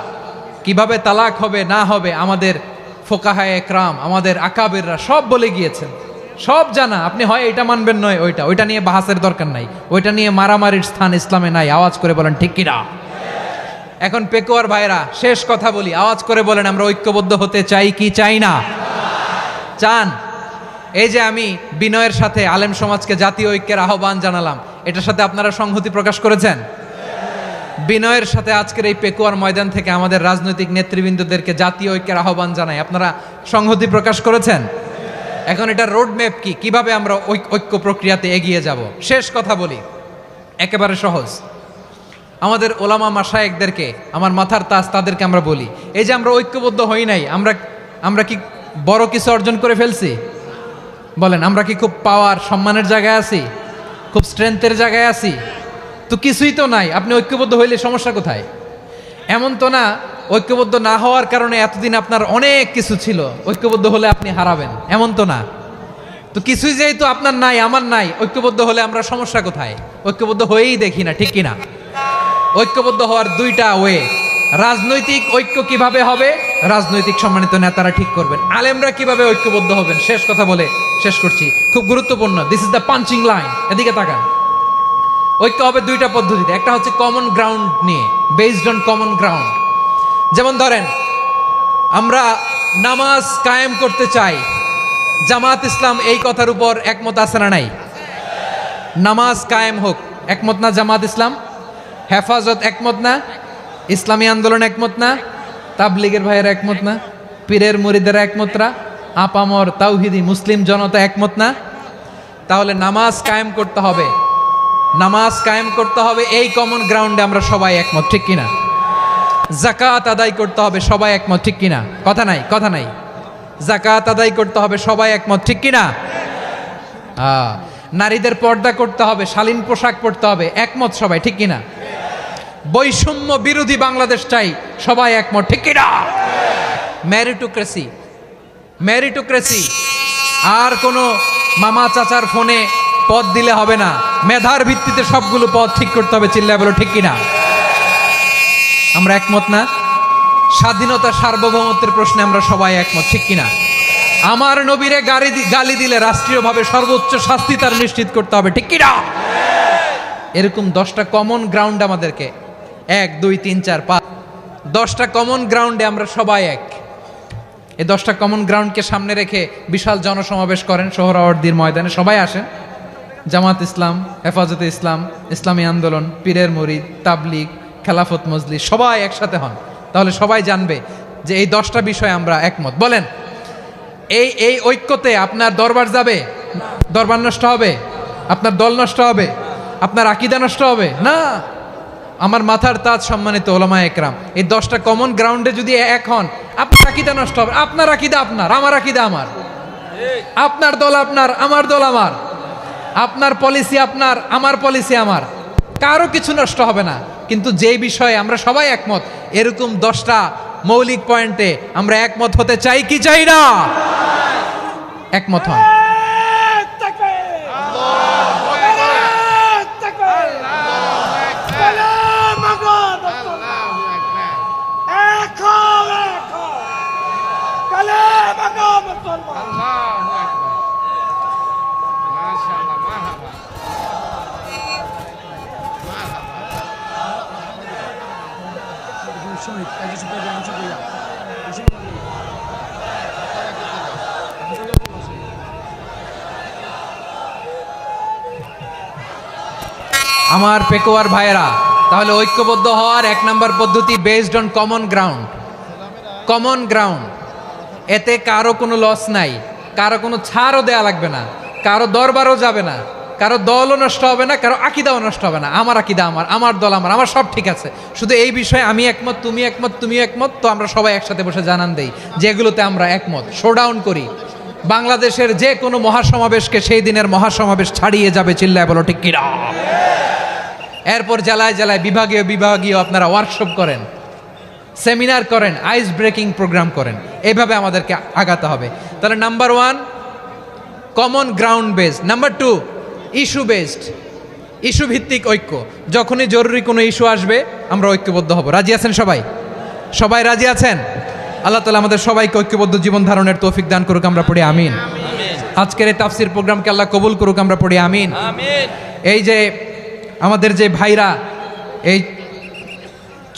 কিভাবে তালাক হবে না হবে আমাদের ফোকাহায়ে একরাম, আমাদের আকাবেররা সব বলে গিয়েছেন, সব জানা। আপনি হয় এটা মানবেন, নয় ওইটা নিয়ে বাহাসের দরকার নাই, ওইটা নিয়ে মারামারির স্থান ইসলামে নাই। আওয়াজ করে বলেন ঠিক কিনা? এখন পেকুয়ার ভাইরা, শেষ কথা বলি, আওয়াজ করে বলেন আমরা ঐক্যবদ্ধ হতে চাই কি চাই না? চান? এই যে আমি বিনয়ের সাথে আলেম সমাজকে জাতীয় ঐক্যের আহ্বান জানালাম, এটার সাথে আপনারা সংহতি প্রকাশ করেছেন? বিনয়ের সাথে আজকের এই পেকুয়ার ময়দান থেকে আমাদের রাজনৈতিক নেতৃবৃন্দদেরকে জাতীয় ঐক্যের আহ্বান জানাই, আপনারা সংহতি প্রকাশ করেছেন? এখন এটা রোড ম্যাপ কি, কিভাবে আমরা ঐক্য প্রক্রিয়াতে এগিয়ে যাব? শেষ কথা বলি, একেবারে সহজ। আমাদের ওলামা মাশায়েখদেরকে, আমার মাথার তাজ, তাদেরকে আমরা বলি, এই যে আমরা ঐক্যবদ্ধ হই নাই, আমরা কি বড় কিছু অর্জন করে ফেলছি? বলেন, আমরা কি খুব পাওয়ার সম্মানের জায়গায় আছি? খুব স্ট্রেংথের জায়গায় আছি? তো কিছুই তো নাই। আপনি ঐক্যবদ্ধ হইলে সমস্যা কোথায়? এমন তো না ঐক্যবদ্ধ না হওয়ার কারণে এতদিন আপনার অনেক কিছু ছিল, ঐক্যবদ্ধ হলে আপনি হারাবেন এমন তো না। তো কিছুই যেহেতু আপনার নাই, আমার নাই, ঐক্যবদ্ধ হলে আমরা সমস্যা কোথায়? ঐক্যবদ্ধ হয়েই দেখি না, ঠিক কিনা? ঐক্যবদ্ধ হওয়ার দুইটা ওয়ে। রাজনৈতিক ঐক্য কিভাবে হবে? রাজনৈতিক সম্মানিত নেতারা ঠিক করবেন। আলেমরা কিভাবে ঐক্যবদ্ধ হবেন? শেষ কথা বলে শেষ করছি, খুব গুরুত্বপূর্ণ। This is the punching line. এদিকে তাকান। ঐক্য হবে দুইটা পদ্ধতিতে। একটা হচ্ছে কমন গ্রাউন্ড নিয়ে, বেসড অন কমন গ্রাউন্ড। যেমন ধরেন, আমরা নামাজ কায়েম করতে চাই, জামাত ইসলাম এই কথার উপর একমত আছে না নাই? নামাজ কায়েম হোক, একমত না জামাত ইসলাম? হেফাজত একমত না? ইসলামী আন্দোলন একমত না? তাবলীগের ভাইয়েরা একমত না? পীরের মুরিদেরা একমত না? আপামর তাওহিদি মুসলিম জনতা একমত না? তাহলে নামাজ কায়েম করতে হবে, নামাজ কায়েম করতে হবে এই কমন গ্রাউন্ডে আমরা সবাই একমত, ঠিক কিনা? যাকাত আদায় করতে হবে, সবাই একমত, ঠিক কিনা? কথা নাই, কথা নাই। যাকাত আদায় করতে হবে, সবাই একমত, ঠিক কিনা? নারীদের পর্দা করতে হবে, শালীন পোশাক পরতে হবে, একমত সবাই, ঠিক কিনা? বৈষম্য বিরোধী বাংলাদেশ চাই, সবাই একমত, ঠিক কিনা? মেরিটোক্রেসি, মেরিটোক্রেসি, আর কোনো মামা চাচার ফোনে পদ দিলে হবে না, মেধার ভিত্তিতে সবগুলো পদ ঠিক করতে হবে, চিল্লায় বলো ঠিক কিনা? আমরা একমত না? স্বাধীনতা সার্বভৌমত্বের প্রশ্নে আমরা সবাই একমত, ঠিক কিনা? আমার নবীরে গালি দিলে রাষ্ট্রীয়ভাবে সর্বোচ্চ শাস্তি তার নিশ্চিত করতে হবে, ঠিক কিনা? এরকম 10টা কমন গ্রাউন্ড আমাদেরকে, 1 2 3 4 5, 10টা কমন গ্রাউন্ডে আমরা সবাই এক। এই 10টা কমন গ্রাউন্ডকে সামনে রেখে বিশাল জনসমাবেশ করেন সোহরাওয়ার্দীর ময়দানে, সবাই আসেন। জামাত ইসলাম, হেফাজতে ইসলাম, ইসলামী আন্দোলন, পীরের মুরিদ, তাবলীগ, খেলাফত মজলিস, সবাই একসাথে হন। তাহলে সবাই জানবে যে এই 10টা বিষয়ে আমরা একমত। বলেন, এই ঐক্যতে আপনার দরবার যাবে? দরবার নষ্ট হবে? আপনার দল নষ্ট হবে? আপনার আকীদা নষ্ট হবে না। আমার মাথার তাজ সম্মানিত ওলামা একরাম, এই 10টা কমন গ্রাউন্ডে যদি এক হন, আপনার আকীদা নষ্ট হবে। আপনার আকীদা আপনার, আমার আকীদা আমার, আপনার দল আপনার, আমার দল আমার, আপনার পলিসি আপনার, আমার পলিসি আমার, কারো কিছু নষ্ট হবে না। কিন্তু যে বিষয়ে আমরা সবাই একমত, এরকম 10টা মৌলিক পয়েন্টে আমরা একমত হতে চাই কি চাই না? একমত হন। আমার পেকোয়ার ভাইয়েরা, তাহলে ঐক্যবদ্ধ হওয়ার 1 নম্বর পদ্ধতি based on common ground. Common ground, এতে কারো কোনো লস নাই, কারো কোনো ছাড়ও দেয়া লাগবে না, কারো দরবারও যাবে না, কারো দলও নষ্ট হবে না, কারো আকীদাও নষ্ট হবে না। আমার আকীদা আমার, আমার দল আমার, আমার সব ঠিক আছে। শুধু এই বিষয়ে আমি একমত, তুমি একমত, তুমি একমত, তো আমরা সবাই একসাথে বসে জানান দেই যেগুলোতে আমরা একমত, শোডাউন করি। বাংলাদেশের যে কোনো মহাসমাবেশকে সেই দিনের মহাসমাবেশ ছাড়িয়ে যাবে, চিল্লায় বলো ঠিক কিনা? এরপর জেলায় জেলায় বিভাগীয় বিভাগীয় আপনারা ওয়ার্কশপ করেন, সেমিনার করেন, আইস ব্রেকিং প্রোগ্রাম করেন। এইভাবে আমাদেরকে আগাতে হবে। তাহলে number 1 common ground based, number 2 issue based, issue ভিত্তিক ঐক্য। যখনই জরুরি কোনো ইস্যু আসবে আমরা ঐক্যবদ্ধ হব। রাজি আছেন সবাই? সবাই রাজি আছেন? আল্লাহ তাআলা আমাদের সবাইকে ঐক্যবদ্ধ জীবন ধারণের তৌফিক দান করুক, আমরা পড়ি আমিন। আজকের এই তাফসীর প্রোগ্রামকে আল্লাহ কবুল করুক, আমরা পড়ি আমিন। এই যে আমাদের যে ভাইরা এই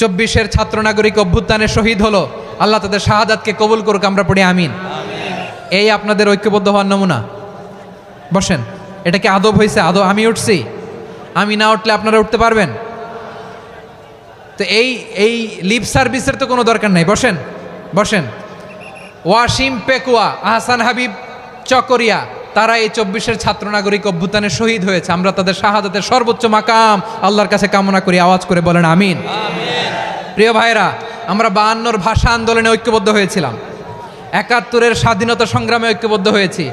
24-এর ছাত্র নাগরিক অভ্যুত্থানে শহীদ হলো, আল্লাহ তাদের শাহাদাতকে কবুল করুক, আমরা পড়ি আমিন। এই আপনাদের ঐক্যবদ্ধ হওয়ার নমুনা। বসেন, এটা কি আদব হয়েছে? আদব আমি উঠছি, আমি না উঠলে আপনারা উঠতে পারবেন? তো এই লিপ সার্ভিসের তো কোনো দরকার নাই। বসেন বসেন। ওয়াসিম পেকুয়া, আহসান হাবিব চকরিয়া, তারা এই 24-এর ছাত্র নাগরিক অভ্যুত্থানে শহীদ হয়েছে। আমরা তাদের শাহাদাতের সর্বোচ্চ মাকাম আল্লাহর কাছে কামনা করি। আওয়াজ করে বলেন আমিন। প্রিয় ভাইরা, আমরা 52-র ভাষা আন্দোলনে ঐক্যবদ্ধ হয়েছিলাম, 71-এর স্বাধীনতা সংগ্রামে ঐক্যবদ্ধ হয়েছি,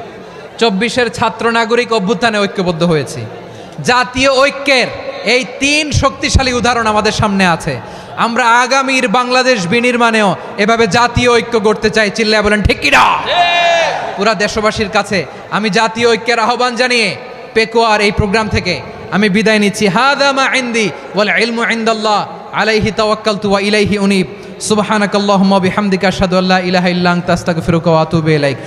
24-এর ছাত্র নাগরিক অভ্যুত্থানে ঐক্যবদ্ধ হয়েছি। জাতীয় ঐক্যের এই 3 শক্তিশালী উদাহরণ আমাদের সামনে আছে। আমরা আগামীর বাংলাদেশ বিনির্মাণেও এভাবে জাতীয় ঐক্য করতে চাই। চিল্লায় বলেন ঠিক কিনা? পুরা দেশবাসীর কাছে আমি জাতীয় ঐক্যের আহ্বান জানিয়ে পেকুয়ার এই প্রোগ্রাম থেকে আমি বিদায় নিচ্ছি। হাদা মা ইনদি ওয়াল ইলমু ইনদাল্লাহ আলাইহি তাওয়াক্কালতু ওয়া ইলাইহি উনীব। সুবহানাকাল্লাহুম্মা বিহামদিকা আশহাদু আল্লা ইলাহা ইল্লা আনতা আস্তাগফিরুকা ওয়া আতুবু ইলাইক।